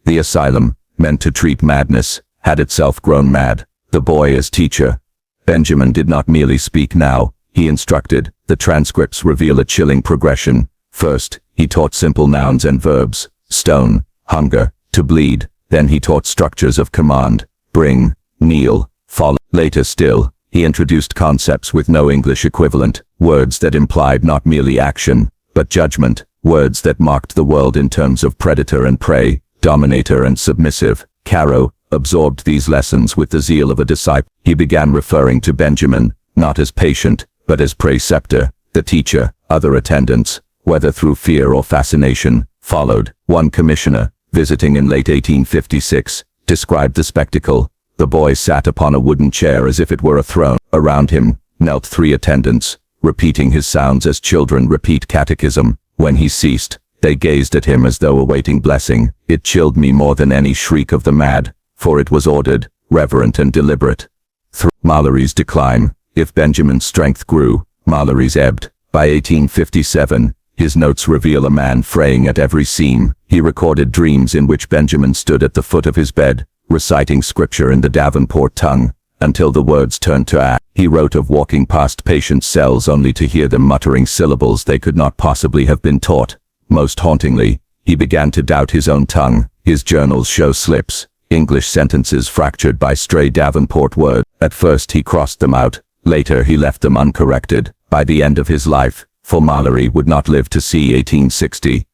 S1: The asylum, meant to treat madness, had itself grown mad. The boy as teacher. Benjamin did not merely speak now, he instructed. The transcripts reveal a chilling progression. First, he taught simple nouns and verbs, stone, hunger, to bleed. Then he taught structures of command, bring, kneel, follow. Later still, he introduced concepts with no English equivalent, words that implied not merely action, but judgment, words that marked the world in terms of predator and prey, dominator and submissive. Caro absorbed these lessons with the zeal of a disciple. He began referring to Benjamin, not as patient, but as preceptor. The teacher, other attendants, whether through fear or fascination, followed. One commissioner, visiting in late 1856, described the spectacle. The boy sat upon a wooden chair as if it were a throne. Around him knelt 3 attendants, repeating his sounds as children repeat catechism. When he ceased, they gazed at him as though awaiting blessing. It chilled me more than any shriek of the mad, for it was ordered, reverent and deliberate. Mallory's decline. If Benjamin's strength grew,
S2: Mallory's ebbed. By 1857, his notes reveal a man fraying at every seam. He recorded dreams in which Benjamin stood at the foot of his bed, reciting scripture in the Davenport tongue, until the words turned to act. He wrote of walking past patients' cells only to hear them muttering syllables they could not possibly have been taught. Most hauntingly, he began to doubt his own tongue. His journals show slips, English sentences fractured by stray Davenport words. At first he crossed them out, later he left them uncorrected. By the end of his life, for Mallory would not live to see 1860.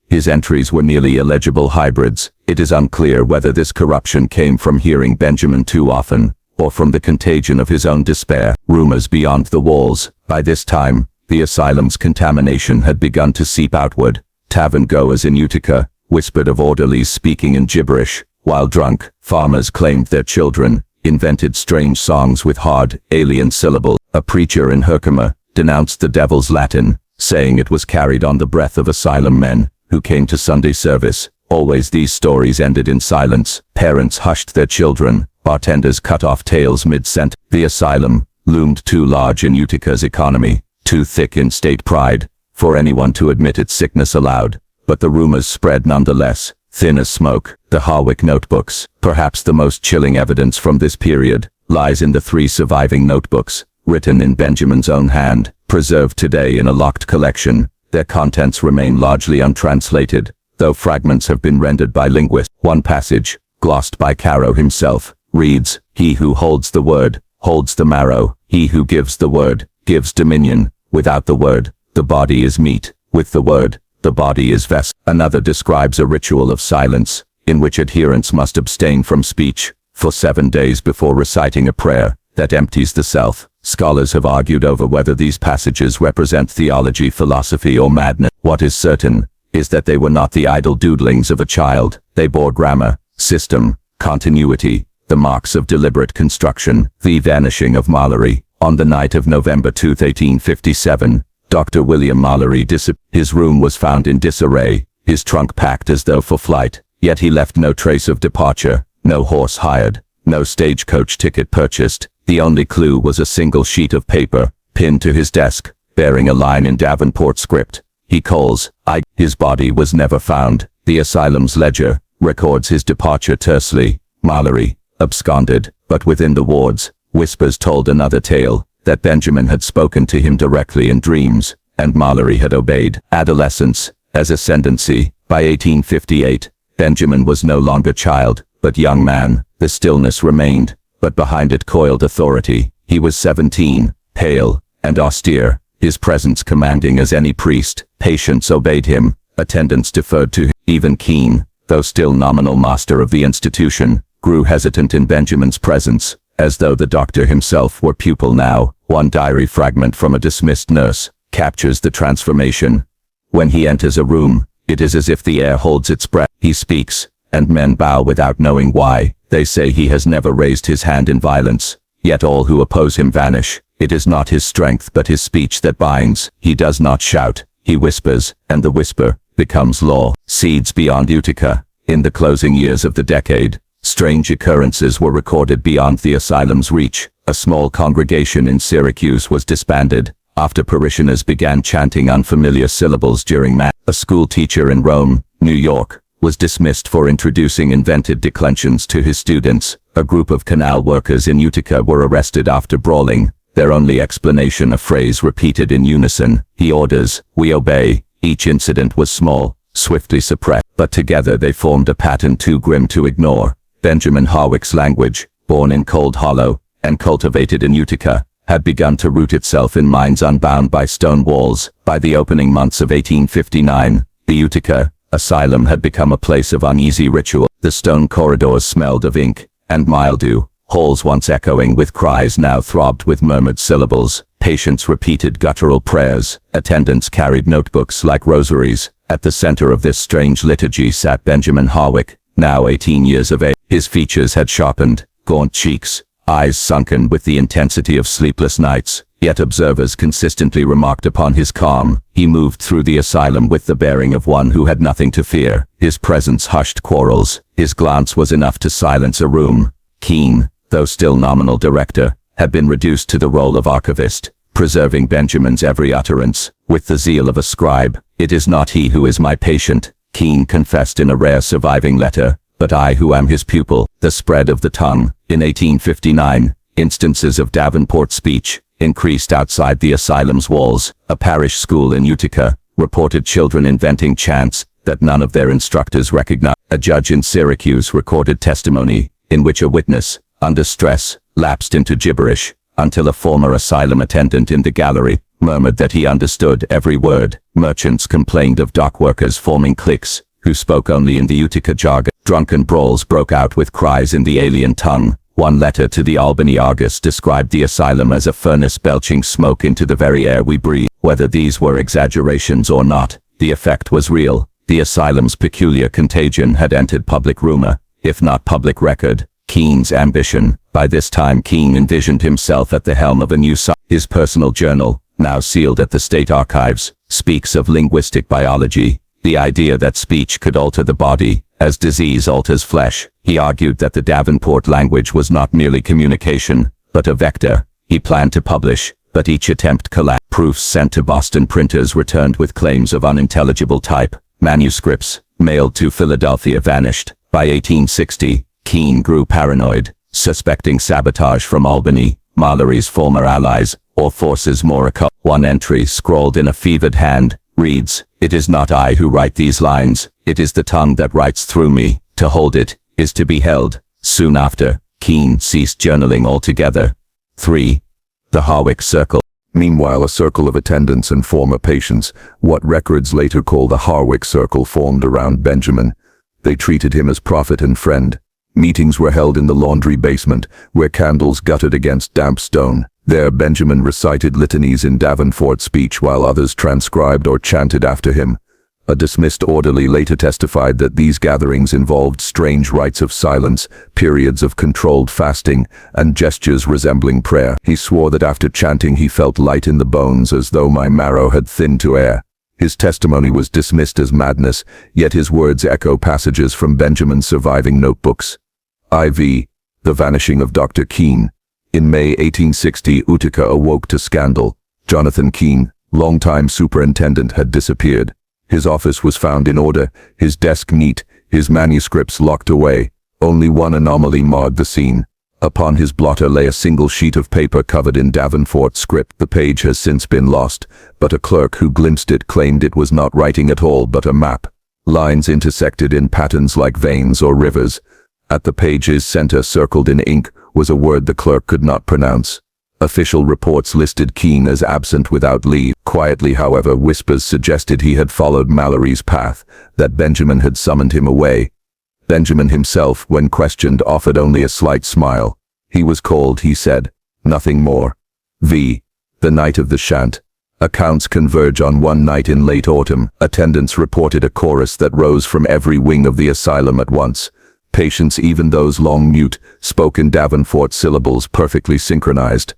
S2: His entries were nearly illegible hybrids. It is unclear whether this corruption came from hearing Benjamin too often, or from the contagion of his own despair. Rumors beyond the walls. By this time, the asylum's contamination had begun to seep outward. Tavern-goers in Utica whispered of orderlies speaking in gibberish, while drunk farmers claimed their children, invented strange songs with hard, alien syllables. A preacher in Herkimer denounced the devil's Latin, saying it was carried on the breath of asylum men who came to Sunday service. Always these stories ended in silence. Parents hushed their children. Bartenders cut off tales mid-sentence. The asylum loomed too large in Utica's economy, too thick in state pride, for anyone to admit its sickness aloud. But the rumors spread nonetheless, thin as smoke. The Harwick notebooks, perhaps the most chilling evidence from this period, lies in the 3 surviving notebooks, written in Benjamin's own hand, preserved today in a locked collection. Their contents remain largely untranslated, though fragments have been rendered by linguists. One passage, glossed by Caro himself, reads, "He who holds the word, holds the marrow. He who gives the word, gives dominion. Without the word, the body is meat. With the word, the body is vessel." Another describes a ritual of silence, in which adherents must abstain from speech for 7 days before reciting a prayer that empties the self. Scholars have argued over whether these passages represent theology, philosophy, or madness. What is certain is that they were not the idle doodlings of a child. They bore grammar, system, continuity, the marks of deliberate construction. The vanishing of Mallory. On the night of November 2, 1857, Dr. William Mallory disappeared. His room was found in disarray, his trunk packed as though for flight, yet he left no trace of departure, no horse hired, no stagecoach ticket purchased. The only clue was a single sheet of paper, pinned to his desk, bearing a line in Davenport script. He calls, I. His body was never found. The asylum's ledger records his departure tersely. Mallory absconded, but within the wards, whispers told another tale, that Benjamin had spoken to him directly in dreams, and Mallory had obeyed. Adolescence as ascendancy. By 1858, Benjamin was no longer child, but young man. The stillness remained, but behind it coiled authority. He was 17, pale and austere, his presence commanding as any priest. Patients obeyed him, attendants deferred to him. Even Keene, though still nominal master of the institution, grew hesitant in Benjamin's presence, as though the doctor himself were pupil now. One diary fragment from a dismissed nurse captures the transformation. When he enters a room, it is as if the air holds its breath. He speaks, and men bow without knowing why. They say he has never raised his hand in violence, yet all who oppose him vanish. It is not his strength but his speech that binds. He does not shout, he whispers, and the whisper becomes law. Seeds beyond Utica. In the closing years of the decade, strange occurrences were recorded beyond the asylum's reach. A small congregation in Syracuse was disbanded, after parishioners began chanting unfamiliar syllables during Mass. A school teacher in Rome, New York, was dismissed for introducing invented declensions to his students. A group of canal workers in Utica were arrested after brawling, their only explanation a phrase repeated in unison. He orders, we obey. Each incident was small, swiftly suppressed, but together they formed a pattern too grim to ignore. Benjamin Harwick's language, born in Cold Hollow, and cultivated in Utica, had begun to root itself in minds unbound by stone walls. By the opening months of 1859, the Utica asylum had become a place of uneasy ritual. The stone corridors smelled of ink and mildew. Halls once echoing with cries now throbbed with murmured syllables. Patients repeated guttural prayers. Attendants carried notebooks like rosaries. At the center of this strange liturgy sat Benjamin Harwick, now 18 years of age. His features had sharpened, gaunt cheeks, eyes sunken with the intensity of sleepless nights. Yet observers consistently remarked upon his calm. He moved through the asylum with the bearing of one who had nothing to fear. His presence hushed quarrels. His glance was enough to silence a room. Keene, though still nominal director, had been reduced to the role of archivist. preserving Benjamin's every utterance, with the zeal of a scribe. "It is not he who is my patient," Keene confessed in a rare surviving letter, "but I who am his pupil." The spread of the tongue. In 1859, instances of Davenport speech increased outside the asylum's walls. A parish school in Utica reported children inventing chants that none of their instructors recognized. A judge in Syracuse recorded testimony in which a witness, under stress, lapsed into gibberish, until a former asylum attendant in the gallery murmured that he understood every word. Merchants complained of dock workers forming cliques, who spoke only in the Utica jargon. Drunken brawls broke out with cries in the alien tongue. One letter to the Albany Argus described the asylum as a furnace belching smoke into the very air we breathe. Whether these were exaggerations or not, the effect was real. The asylum's peculiar contagion had entered public rumor, if not public record. Keene's ambition. By this time Keene envisioned himself at the helm of a new science. His personal journal, now sealed at the state archives, speaks of linguistic biology, the idea that speech could alter the body, as disease alters flesh. He argued that the Davenport language was not merely communication, but a vector. He planned to publish, but each attempt collapsed. Proofs sent to Boston printers returned with claims of unintelligible type. Manuscripts, mailed to Philadelphia, vanished. By 1860, Keene grew paranoid, suspecting sabotage from Albany, Mallory's former allies, or forces more occult. One entry, scrawled in a fevered hand, reads, "It is not I who write these lines, it is the tongue that writes through me. To hold it, is to be held." Soon after, Keene ceased journaling altogether. 3. The Harwick Circle.
S1: Meanwhile, a circle of attendants and former patients, what records later called the Harwick Circle, formed around Benjamin. They treated him as prophet and friend. Meetings were held in the laundry basement, where candles guttered against damp stone. There Benjamin recited litanies in Davenport speech while others transcribed or chanted after him. A dismissed orderly later testified that these gatherings involved strange rites of silence, periods of controlled fasting, and gestures resembling prayer. He swore that after chanting he felt light in the bones, as though my marrow had thinned to air. His testimony was dismissed as madness, yet his words echo passages from Benjamin's surviving notebooks. IV. The vanishing of Dr. Keene. In May 1860, Utica awoke to scandal. Jonathan Keene, longtime superintendent, had disappeared. His office was found in order, his desk neat, his manuscripts locked away. Only one anomaly marred the scene. Upon his blotter lay a single sheet of paper covered in Davenport script. The page has since been lost, but a clerk who glimpsed it claimed it was not writing at all but a map. Lines intersected in patterns like veins or rivers. At the page's center, circled in ink, was a word the clerk could not pronounce. Official reports listed Keene as absent without leave. Quietly, however, whispers suggested he had followed Mallory's path, that Benjamin had summoned him away. Benjamin himself, when questioned, offered only a slight smile. He was called, he said. Nothing more. V. The night of the chant. Accounts converge on one night in late autumn. Attendants reported a chorus that rose from every wing of the asylum at once. Patients, even those long mute, spoke in Davenport syllables perfectly synchronized.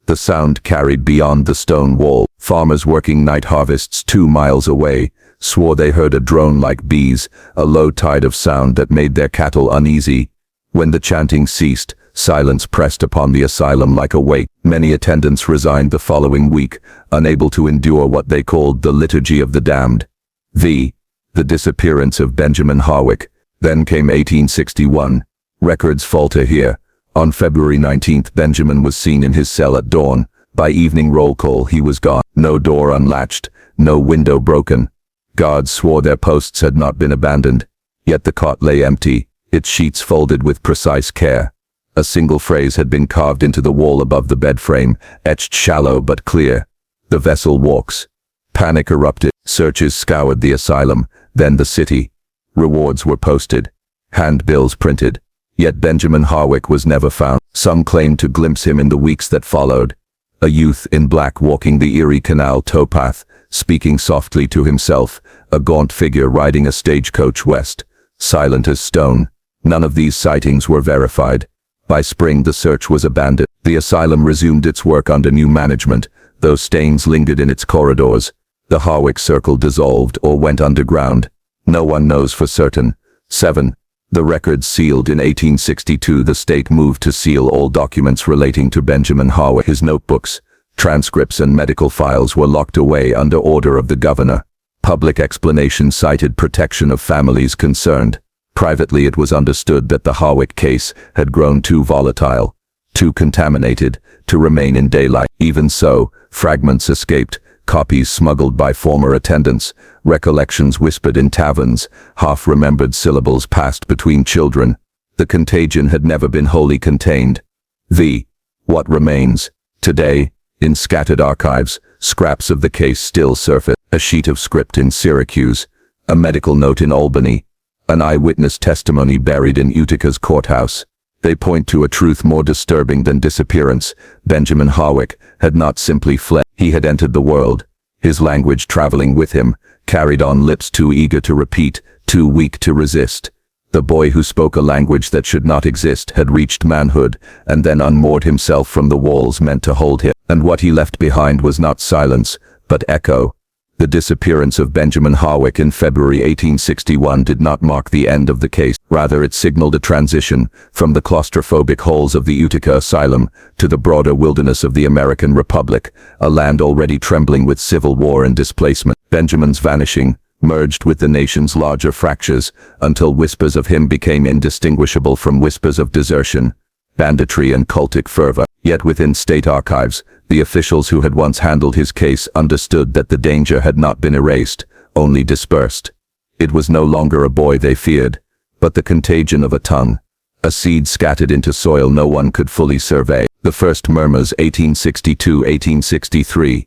S1: The sound carried beyond the stone wall. Farmers working night harvests 2 miles away swore they heard a drone like bees, a low tide of sound that made their cattle uneasy. When the chanting ceased, silence pressed upon the asylum like a weight. Many attendants resigned the following week, unable to endure what they called the liturgy of the damned. V. The disappearance of Benjamin Harwick. Then came 1861. Records falter here. On February 19th, Benjamin was seen in his cell at dawn. By evening roll call, he was gone. No door unlatched, no window broken. Guards swore their posts had not been abandoned. Yet the cot lay empty, its sheets folded with precise care. A single phrase had been carved into the wall above the bed frame, etched shallow but clear. "The vessel walks." Panic erupted. Searches scoured the asylum, then the city. Rewards were posted. Handbills printed. Yet Benjamin Harwick was never found. Some claimed to glimpse him in the weeks that followed. A youth in black walking the Erie Canal towpath, speaking softly to himself, a gaunt figure riding a stagecoach west, silent as stone. None of these sightings were verified. By spring the search was abandoned. The asylum resumed its work under new management, though stains lingered in its corridors. The Harwick Circle dissolved or went underground. No one knows for certain. 7. The records sealed in 1862. The state moved to seal all documents relating to Benjamin Harwick. His notebooks, Transcripts and medical files were locked away under order of the governor. Public explanation cited protection of families concerned. Privately, it was understood that the Harwick case had grown too volatile, too contaminated, to remain in daylight. Even so, fragments escaped, copies smuggled by former attendants, recollections whispered in taverns, half-remembered syllables passed between children. The contagion had never been wholly contained. What remains? Today, in scattered archives, scraps of the case still surface. A sheet of script in Syracuse, a medical note in Albany, an eyewitness testimony buried in Utica's courthouse. They point to a truth more disturbing than disappearance. Benjamin Harwick had not simply fled. He had entered the world, his language traveling with him, carried on lips too eager to repeat, too weak to resist. The boy who spoke a language that should not exist had reached manhood, and then unmoored himself from the walls meant to hold him. And what he left behind was not silence, but echo. The disappearance of Benjamin Harwick in February 1861 did not mark the end of the case. Rather, it signaled a transition from the claustrophobic halls of the Utica Asylum to the broader wilderness of the American Republic, a land already trembling with civil war and displacement. Benjamin's vanishing merged with the nation's larger fractures until whispers of him became indistinguishable from whispers of desertion, banditry and cultic fervor. Yet within state archives, the officials who had once handled his case understood that the danger had not been erased, only dispersed. It was no longer a boy they feared, but the contagion of a tongue, a seed scattered into soil no one could fully survey. The first murmurs 1862-1863.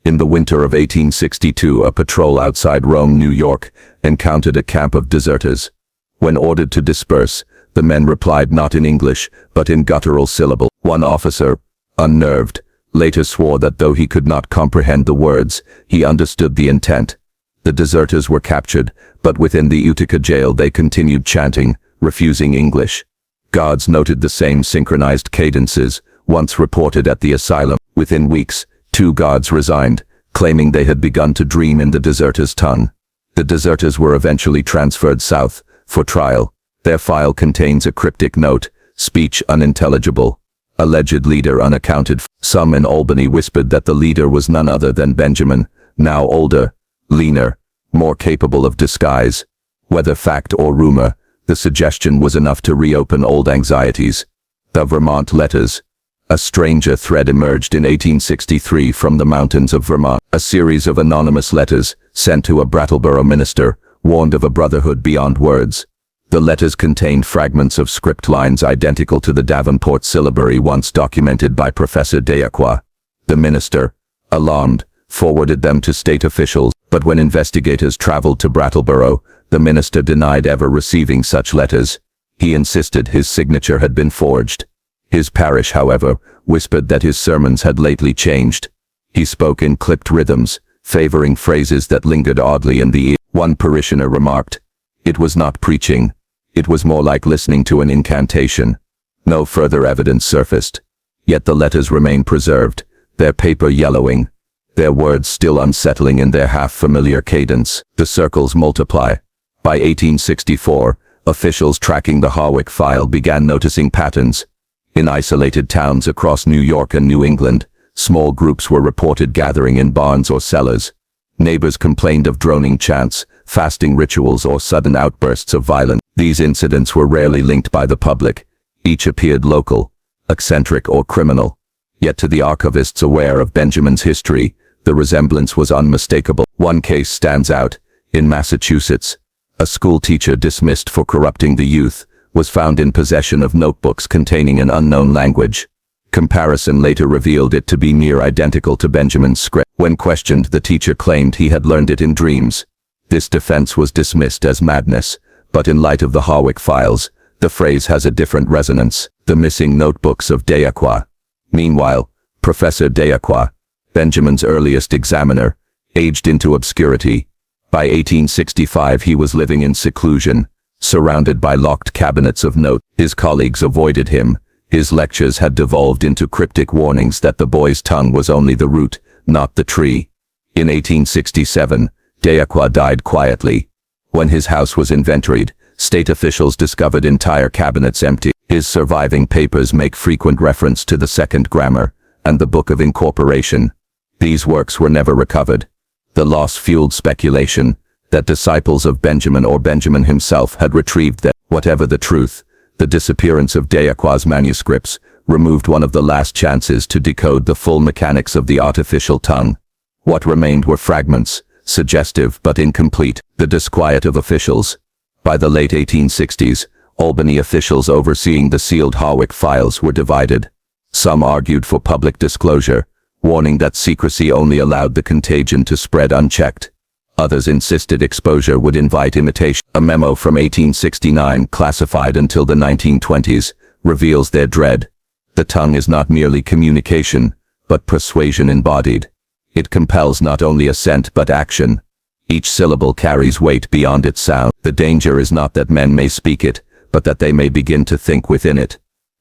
S1: In the winter of 1862, a patrol outside Rome, New York, encountered a camp of deserters. When ordered to disperse, the men replied not in English, but in guttural syllables. One officer, unnerved, later swore that though he could not comprehend the words, he understood the intent. The deserters were captured, but within the Utica jail they continued chanting, refusing English. Guards noted the same synchronized cadences, once reported at the asylum. Within weeks, 2 guards resigned, claiming they had begun to dream in the deserters' tongue. The deserters were eventually transferred south, for trial. Their file contains a cryptic note, speech unintelligible, alleged leader unaccounted for. Some in Albany whispered that the leader was none other than Benjamin, now older, leaner, more capable of disguise. Whether fact or rumor, the suggestion was enough to reopen old anxieties. The Vermont letters. A stranger thread emerged in 1863 from the mountains of Vermont. A series of anonymous letters, sent to a Brattleboro minister, warned of a brotherhood beyond words. The letters contained fragments of script lines identical to the Davenport syllabary once documented by Professor Deacqua. The minister, alarmed, forwarded them to state officials, but when investigators traveled to Brattleboro, the minister denied ever receiving such letters. He insisted his signature had been forged. His parish, however, whispered that his sermons had lately changed. He spoke in clipped rhythms, favoring phrases that lingered oddly in the ear. One parishioner remarked, "It was not preaching. It was more like listening to an incantation." No further evidence surfaced. Yet the letters remain preserved, their paper yellowing, their words still unsettling in their half-familiar cadence. The circles multiply. By 1864, officials tracking the Harwick file began noticing patterns. In isolated towns across New York and New England, small groups were reported gathering in barns or cellars. Neighbors complained of droning chants, fasting rituals, or sudden outbursts of violence. These incidents were rarely linked by the public. Each appeared local, eccentric, or criminal. Yet to the archivists aware of Benjamin's history, the resemblance was unmistakable. One case stands out. In Massachusetts, a school teacher dismissed for corrupting the youth was found in possession of notebooks containing an unknown language. Comparison later revealed it to be near identical to Benjamin's script. When questioned, the teacher claimed he had learned it in dreams. This defense was dismissed as madness, but in light of the Harwick files, the phrase has a different resonance. The missing notebooks of Deacqua. Meanwhile, Professor Deacqua, Benjamin's earliest examiner, aged into obscurity. By 1865 he was living in seclusion, surrounded by locked cabinets of notes. His colleagues avoided him. His lectures had devolved into cryptic warnings that the boy's tongue was only the root, not the tree. In 1867, Deacqua died quietly. When his house was inventoried, state officials discovered entire cabinets empty. His surviving papers make frequent reference to the second grammar,
S2: and the Book of Incorporation. These works were never recovered. The loss fueled speculation that disciples of Benjamin or Benjamin himself had retrieved them. Whatever the truth, the disappearance of Delacroix's manuscripts removed one of the last chances to decode the full mechanics of the artificial tongue. What remained were fragments, suggestive but incomplete. The disquiet of officials. By the late 1860s, Albany officials overseeing the sealed Harwick files were divided. Some argued for public disclosure, warning that secrecy only allowed the contagion to spread unchecked. Others insisted exposure would invite imitation. A memo from 1869, classified until the 1920s, reveals their dread. The tongue is not merely communication, but persuasion embodied. It compels not only assent but action. Each syllable carries weight beyond its sound. The danger is not that men may speak it, but that they may begin to think within it.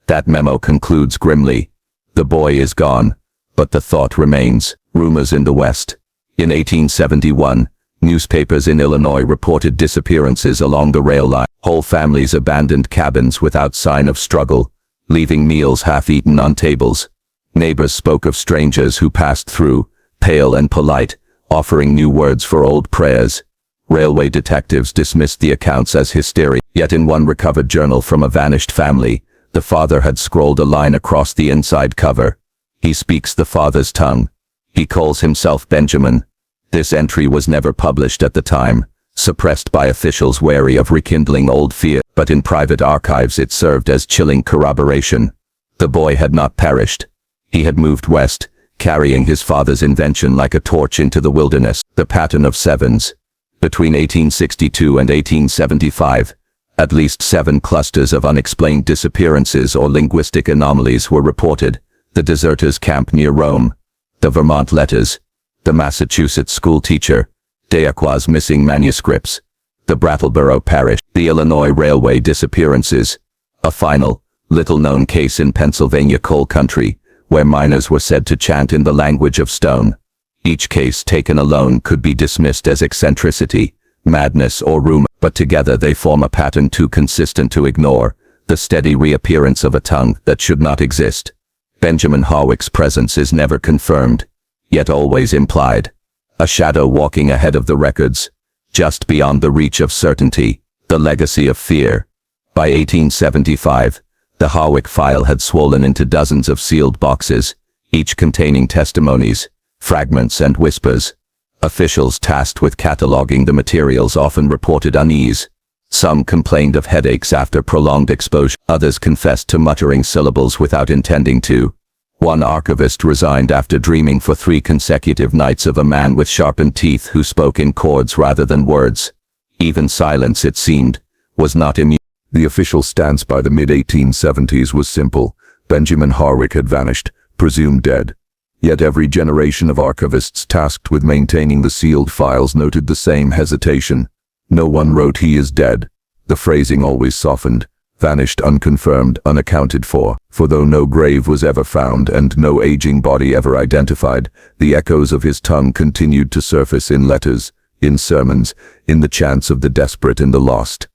S2: That memo concludes grimly. The boy is gone, but the thought remains. Rumors in the West. In 1871, newspapers in Illinois reported disappearances along the rail line. Whole families abandoned cabins without sign of struggle, leaving meals half-eaten on tables. Neighbors spoke of strangers who passed through, pale and polite, offering new words for old prayers. Railway detectives dismissed the accounts as hysteria. Yet in one recovered journal from a vanished family, the father had scrawled a line across the inside cover. He speaks the father's tongue. He calls himself Benjamin. This entry was never published at the time, suppressed by officials wary of rekindling old fear, but in private archives it served as chilling corroboration. The boy had not perished. He had moved west, carrying his father's invention like a torch into the wilderness. The pattern of sevens. Between 1862 and 1875, at least 7 clusters of unexplained disappearances or linguistic anomalies were reported. The deserters' camp near Rome, the Vermont letters, the Massachusetts school teacher, Delacroix's missing manuscripts, the Brattleboro parish, the Illinois railway disappearances, a final, little-known case in Pennsylvania coal country, where miners were said to chant in the language of stone. Each case taken alone could be dismissed as eccentricity, madness or rumor, but together they form a pattern too consistent to ignore, the steady reappearance of a tongue that should not exist. Benjamin Harwick's presence is never confirmed, yet always implied. A shadow walking ahead of the records, just beyond the reach of certainty, the legacy of fear. By 1875, the Harwick file had swollen into dozens of sealed boxes, each containing testimonies, fragments and whispers. Officials tasked with cataloging the materials often reported unease. Some complained of headaches after prolonged exposure. Others confessed to muttering syllables without intending to. One archivist resigned after dreaming for 3 consecutive nights of a man with sharpened teeth who spoke in chords rather than words. Even silence, it seemed, was not immune.
S1: The official stance by the mid-1870s was simple. Benjamin Harwick had vanished, presumed dead. Yet every generation of archivists tasked with maintaining the sealed files noted the same hesitation. No one wrote "he is dead." The phrasing always softened, vanished unconfirmed, unaccounted for. For though no grave was ever found and no aging body ever identified, the echoes of his tongue continued to surface in letters, in sermons, in the chants of the desperate and the lost.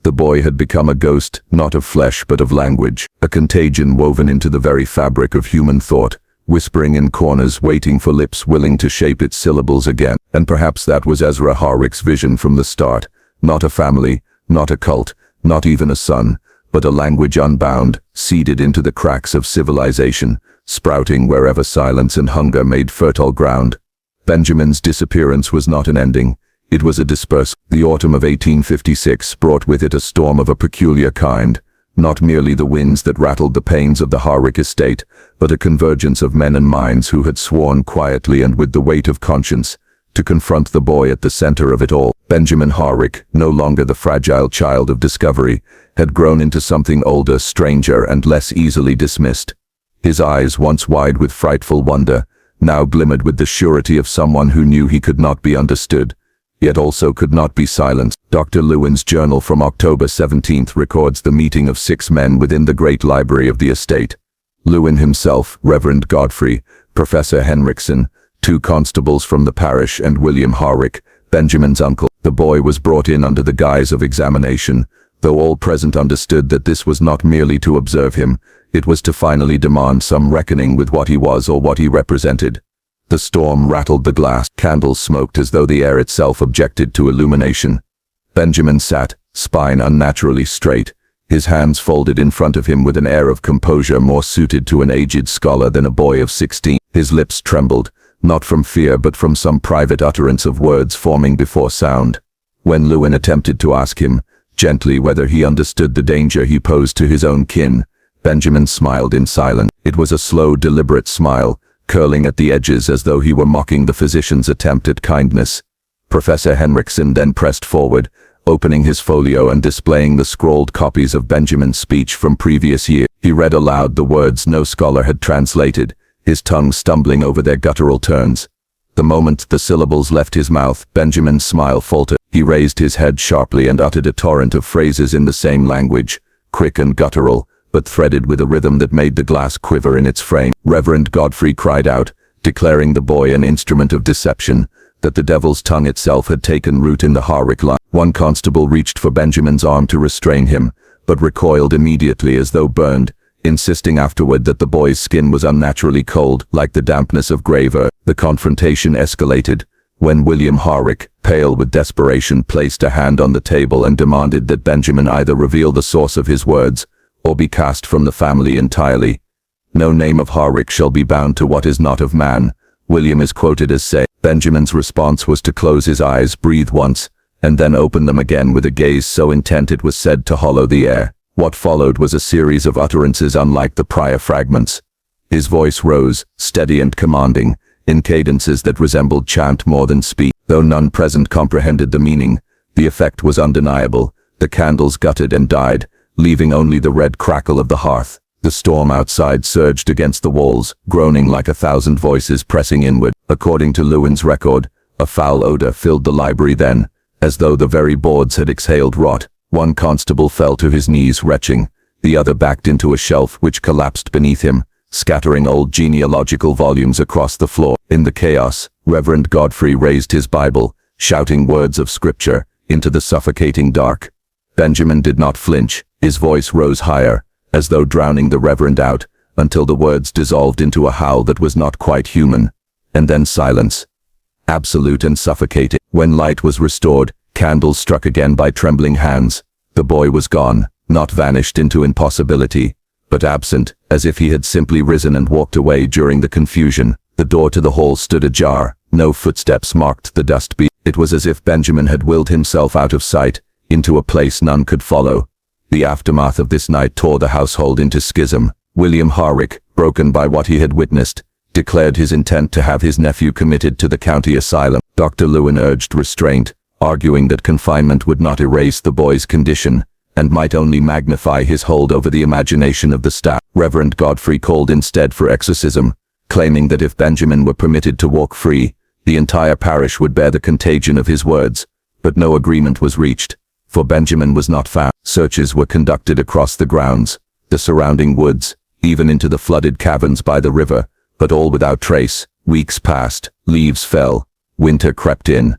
S1: The boy had become a ghost, not of flesh but of language, a contagion woven into the very fabric of human thought, whispering in corners, waiting for lips willing to shape its syllables again. And perhaps that was Ezra Harwick's vision from the start. Not a family, not a cult, not even a son, but a language unbound, seeded into the cracks of civilization, sprouting wherever silence and hunger made fertile ground. Benjamin's disappearance was not an ending. It was a dispersal. The autumn of 1856 brought with it a storm of a peculiar kind. Not merely the winds that rattled the panes of the Harwick estate, but a convergence of men and minds who had sworn quietly and with the weight of conscience to confront the boy at the center of it all. Benjamin Harwick, no longer the fragile child of discovery, had grown into something older, stranger, and less easily dismissed. His eyes, once wide with frightful wonder, now glimmered with the surety of someone who knew he could not be understood, yet also could not be silenced. Dr. Lewin's journal from October 17th records the meeting of 6 men within the great library of the estate. Lewin himself, Reverend Godfrey, Professor Henriksen, 2 constables from the parish, and William Harwick, Benjamin's uncle. The boy was brought in under the guise of examination, though all present understood that this was not merely to observe him, It was to finally demand some reckoning with what he was or what he represented. The storm rattled the glass. Candles smoked as though the air itself objected to illumination. Benjamin sat, spine unnaturally straight, his hands folded in front of him with an air of composure more suited to an aged scholar than a boy of 16. His lips trembled, not from fear but from some private utterance of words forming before sound. When Lewin attempted to ask him, gently, whether he understood the danger he posed to his own kin, Benjamin smiled in silence. It was a slow, deliberate smile, curling at the edges as though he were mocking the physician's attempt at kindness. Professor Henriksen then pressed forward, opening his folio and displaying the scrawled copies of Benjamin's speech from previous year. He read aloud the words no scholar had translated, his tongue stumbling over their guttural turns. The moment the syllables left his mouth, Benjamin's smile faltered. He raised his head sharply and uttered a torrent of phrases in the same language, quick and guttural, but threaded with a rhythm that made the glass quiver in its frame. Reverend Godfrey cried out, declaring the boy an instrument of deception, that the devil's tongue itself had taken root in the Harwick line. One constable reached for Benjamin's arm to restrain him, but recoiled immediately as though burned, insisting afterward that the boy's skin was unnaturally cold, like the dampness of grave earth. The confrontation escalated, when William Harwick, pale with desperation, placed a hand on the table and demanded that Benjamin either reveal the source of his words, or be cast from the family entirely. No name of Harwick shall be bound to what is not of man, William is quoted as saying. Benjamin's response was to close his eyes, breathe once, and then open them again with a gaze so intent it was said to hollow the air. What followed was a series of utterances unlike the prior fragments. His voice rose, steady and commanding, in cadences that resembled chant more than speech. Though none present comprehended the meaning, the effect was undeniable. The candles guttered and died, leaving only the red crackle of the hearth. The storm outside surged against the walls, groaning like 1,000 voices pressing inward. According to Lewin's record, a foul odor filled the library then, as though the very boards had exhaled rot. One constable fell to his knees retching, the other backed into a shelf which collapsed beneath him, scattering old genealogical volumes across the floor. In the chaos, Reverend Godfrey raised his Bible, shouting words of scripture, into the suffocating dark. Benjamin did not flinch, his voice rose higher, as though drowning the reverend out, until the words dissolved into a howl that was not quite human. And then silence. Absolute and suffocating. When light was restored, candles struck again by trembling hands. The boy was gone, not vanished into impossibility, but absent, as if he had simply risen and walked away during the confusion. The door to the hall stood ajar, no footsteps marked the dust beat. It was as if Benjamin had willed himself out of sight, into a place none could follow. The aftermath of this night tore the household into schism. William Harwick, broken by what he had witnessed, declared his intent to have his nephew committed to the county asylum. Dr. Lewin urged restraint, arguing that confinement would not erase the boy's condition, and might only magnify his hold over the imagination of the staff. Reverend Godfrey called instead for exorcism, claiming that if Benjamin were permitted to walk free, the entire parish would bear the contagion of his words. But no agreement was reached, for Benjamin was not found. Searches were conducted across the grounds, the surrounding woods, even into the flooded caverns by the river, but all without trace. Weeks passed, leaves fell, winter crept in,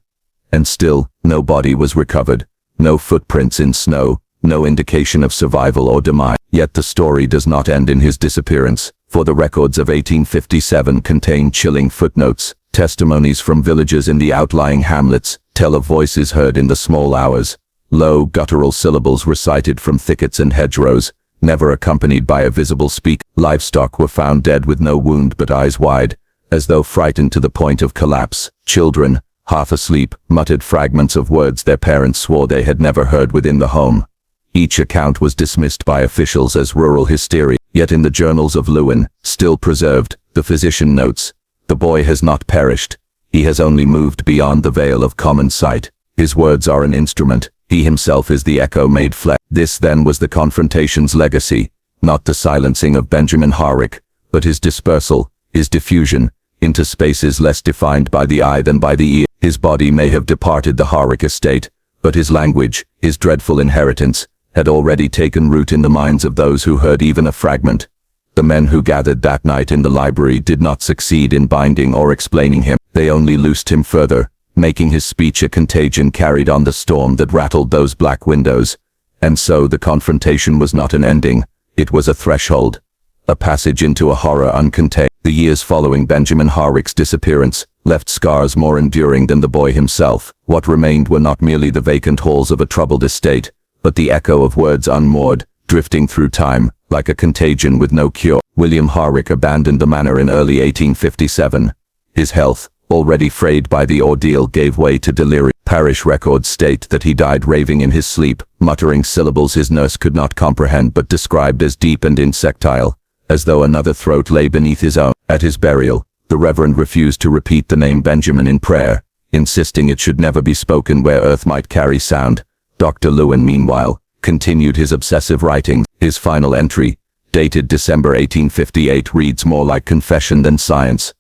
S1: and still no body was recovered, no footprints in snow, no indication of survival or demise. Yet the story does not end in his disappearance, for the records of 1857 contain chilling footnotes. Testimonies from villagers in the outlying hamlets tell of voices heard in the small hours, low guttural syllables recited from thickets and hedgerows, never accompanied by a visible speak. Livestock were found dead with no wound but eyes wide, as though frightened to the point of collapse. Children, half asleep, muttered fragments of words their parents swore they had never heard within the home. Each account was dismissed by officials as rural hysteria. Yet in the journals of Lewin, still preserved, the physician notes, "The boy has not perished. He has only moved beyond the veil of common sight. His words are an instrument. He himself is the echo made flesh." This then was the confrontation's legacy, not the silencing of Benjamin Harwick, but his dispersal, his diffusion, into spaces less defined by the eye than by the ear. His body may have departed the Harwick estate, but his language, his dreadful inheritance, had already taken root in the minds of those who heard even a fragment. The men who gathered that night in the library did not succeed in binding or explaining him. They only loosed him further, making his speech a contagion carried on the storm that rattled those black windows. And so the confrontation was not an ending, it was a threshold.
S2: a passage into a horror uncontained. The years following Benjamin Harwick's disappearance left scars more enduring than the boy himself. What remained were not merely the vacant halls of a troubled estate, but the echo of words unmoored, drifting through time, like a contagion with no cure. William Harwick abandoned the manor in early 1857. His health, already frayed by the ordeal, gave way to delirium. Parish records state that he died raving in his sleep, muttering syllables his nurse could not comprehend but described as deep and insectile, as though another throat lay beneath his own. At his burial, the Reverend refused to repeat the name Benjamin in prayer, insisting it should never be spoken where earth might carry sound. Dr. Lewin, meanwhile, continued his obsessive writing. His final entry, dated December 1858, reads more like confession than science.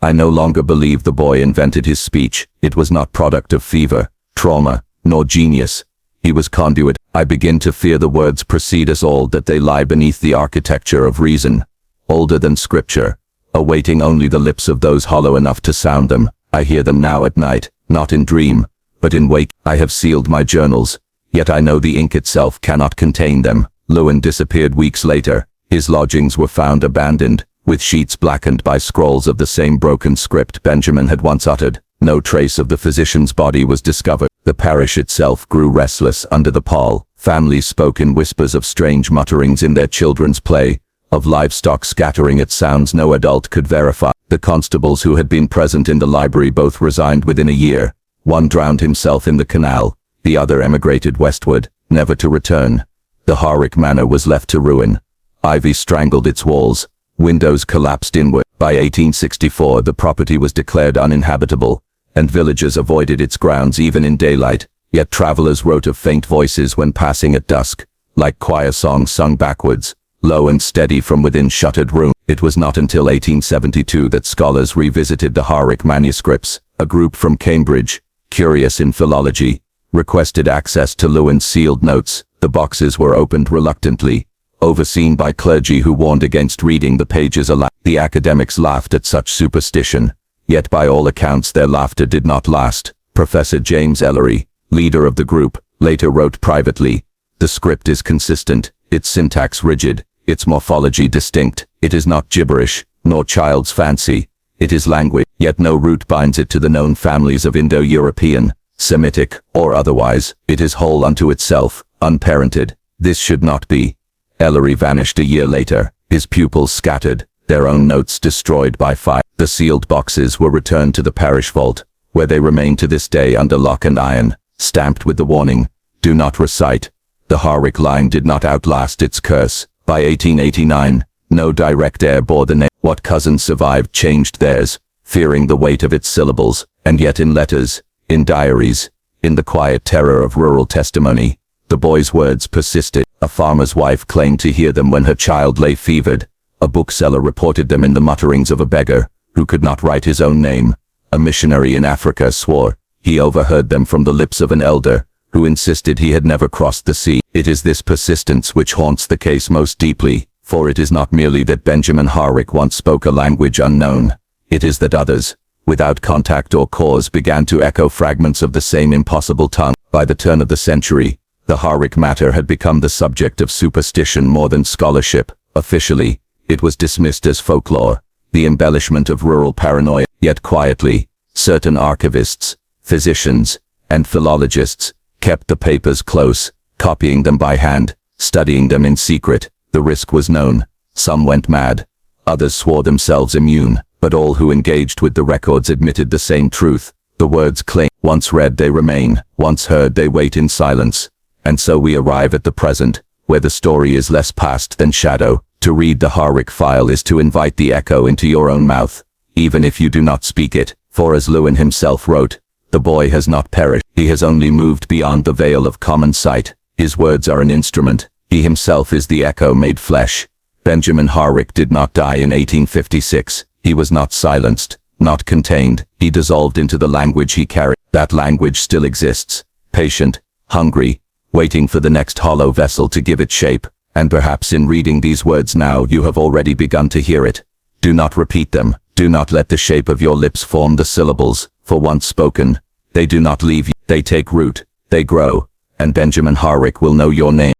S2: I no longer believe the boy invented his speech. It was not product of fever, trauma, nor genius. He was conduit. I begin to fear the words precede us all, that they lie beneath the architecture of reason, older than scripture, awaiting only the lips of those hollow enough to sound them. I hear them now at night, not in dream, but in wake. I have sealed my journals, yet I know the ink itself cannot contain them. Lewin disappeared weeks later. His lodgings were found abandoned, with sheets blackened by scrawls of the same broken script Benjamin had once uttered. No trace of the physician's body was discovered. The parish itself grew restless under the pall. Families spoke in whispers of strange mutterings in their children's play, of livestock scattering at sounds no adult could verify. The constables who had been present in the library both resigned within a year. One drowned himself in the canal, the other emigrated westward, never to return. The Harwick manor was left to ruin. Ivy strangled its walls. Windows collapsed inward. By 1864, the property was declared uninhabitable, and villagers avoided its grounds even in daylight. Yet travelers wrote of faint voices when passing at dusk, like choir songs sung backwards, low and steady from within shuttered rooms. It was not until 1872 that scholars revisited the Harwick manuscripts. A group from Cambridge, curious in philology, requested access to Lewin's sealed notes. The boxes were opened reluctantly, overseen by clergy who warned against reading the pages aloud. The academics laughed at such superstition, yet by all accounts their laughter did not last. Professor James Ellery, leader of the group, later wrote privately, "The script is consistent, its syntax rigid, its morphology distinct. It is not gibberish, nor child's fancy. It is language, yet no root binds it to the known families of Indo-European, Semitic, or otherwise. It is whole unto itself, unparented. This should not be." Ellery vanished a year later, his pupils scattered, their own notes destroyed by fire. The sealed boxes were returned to the parish vault, where they remain to this day under lock and iron, stamped with the warning, "Do not recite." The Harwick line did not outlast its curse. By 1889, no direct heir bore the name. What cousins survived changed theirs, fearing the weight of its syllables, and yet in letters, in diaries, in the quiet terror of rural testimony, the boy's words persisted. A farmer's wife claimed to hear them when her child lay fevered. A bookseller reported them in the mutterings of a beggar, who could not write his own name. A missionary in Africa swore he overheard them from the lips of an elder, who insisted he had never crossed the sea. It is this persistence which haunts the case most deeply, for it is not merely that Benjamin Harwick once spoke a language unknown. It is that others, without contact or cause, began to echo fragments of the same impossible tongue. By the turn of the century, the Harwick matter had become the subject of superstition more than scholarship. Officially, it was dismissed as folklore, the embellishment of rural paranoia. Yet quietly, certain archivists, physicians, and philologists kept the papers close, copying them by hand, studying them in secret. The risk was known. Some went mad. Others swore themselves immune. But all who engaged with the records admitted the same truth. The words cling. Once read they remain, once heard they wait in silence. And so we arrive at the present, where the story is less past than shadow. To read the Harwick file is to invite the echo into your own mouth, even if you do not speak it, for as Lewin himself wrote, the boy has not perished. He has only moved beyond the veil of common sight. His words are an instrument. He himself is the echo made flesh. Benjamin Harwick did not die in 1856. He was not silenced, not contained. He dissolved into the language he carried. That language still exists, patient, hungry, waiting for the next hollow vessel to give it shape. And perhaps in reading these words now you have already begun to hear it. Do not repeat them. Do not let the shape of your lips form the syllables, for once spoken, they do not leave you. They take root, they grow, and Benjamin Harwick will know your name.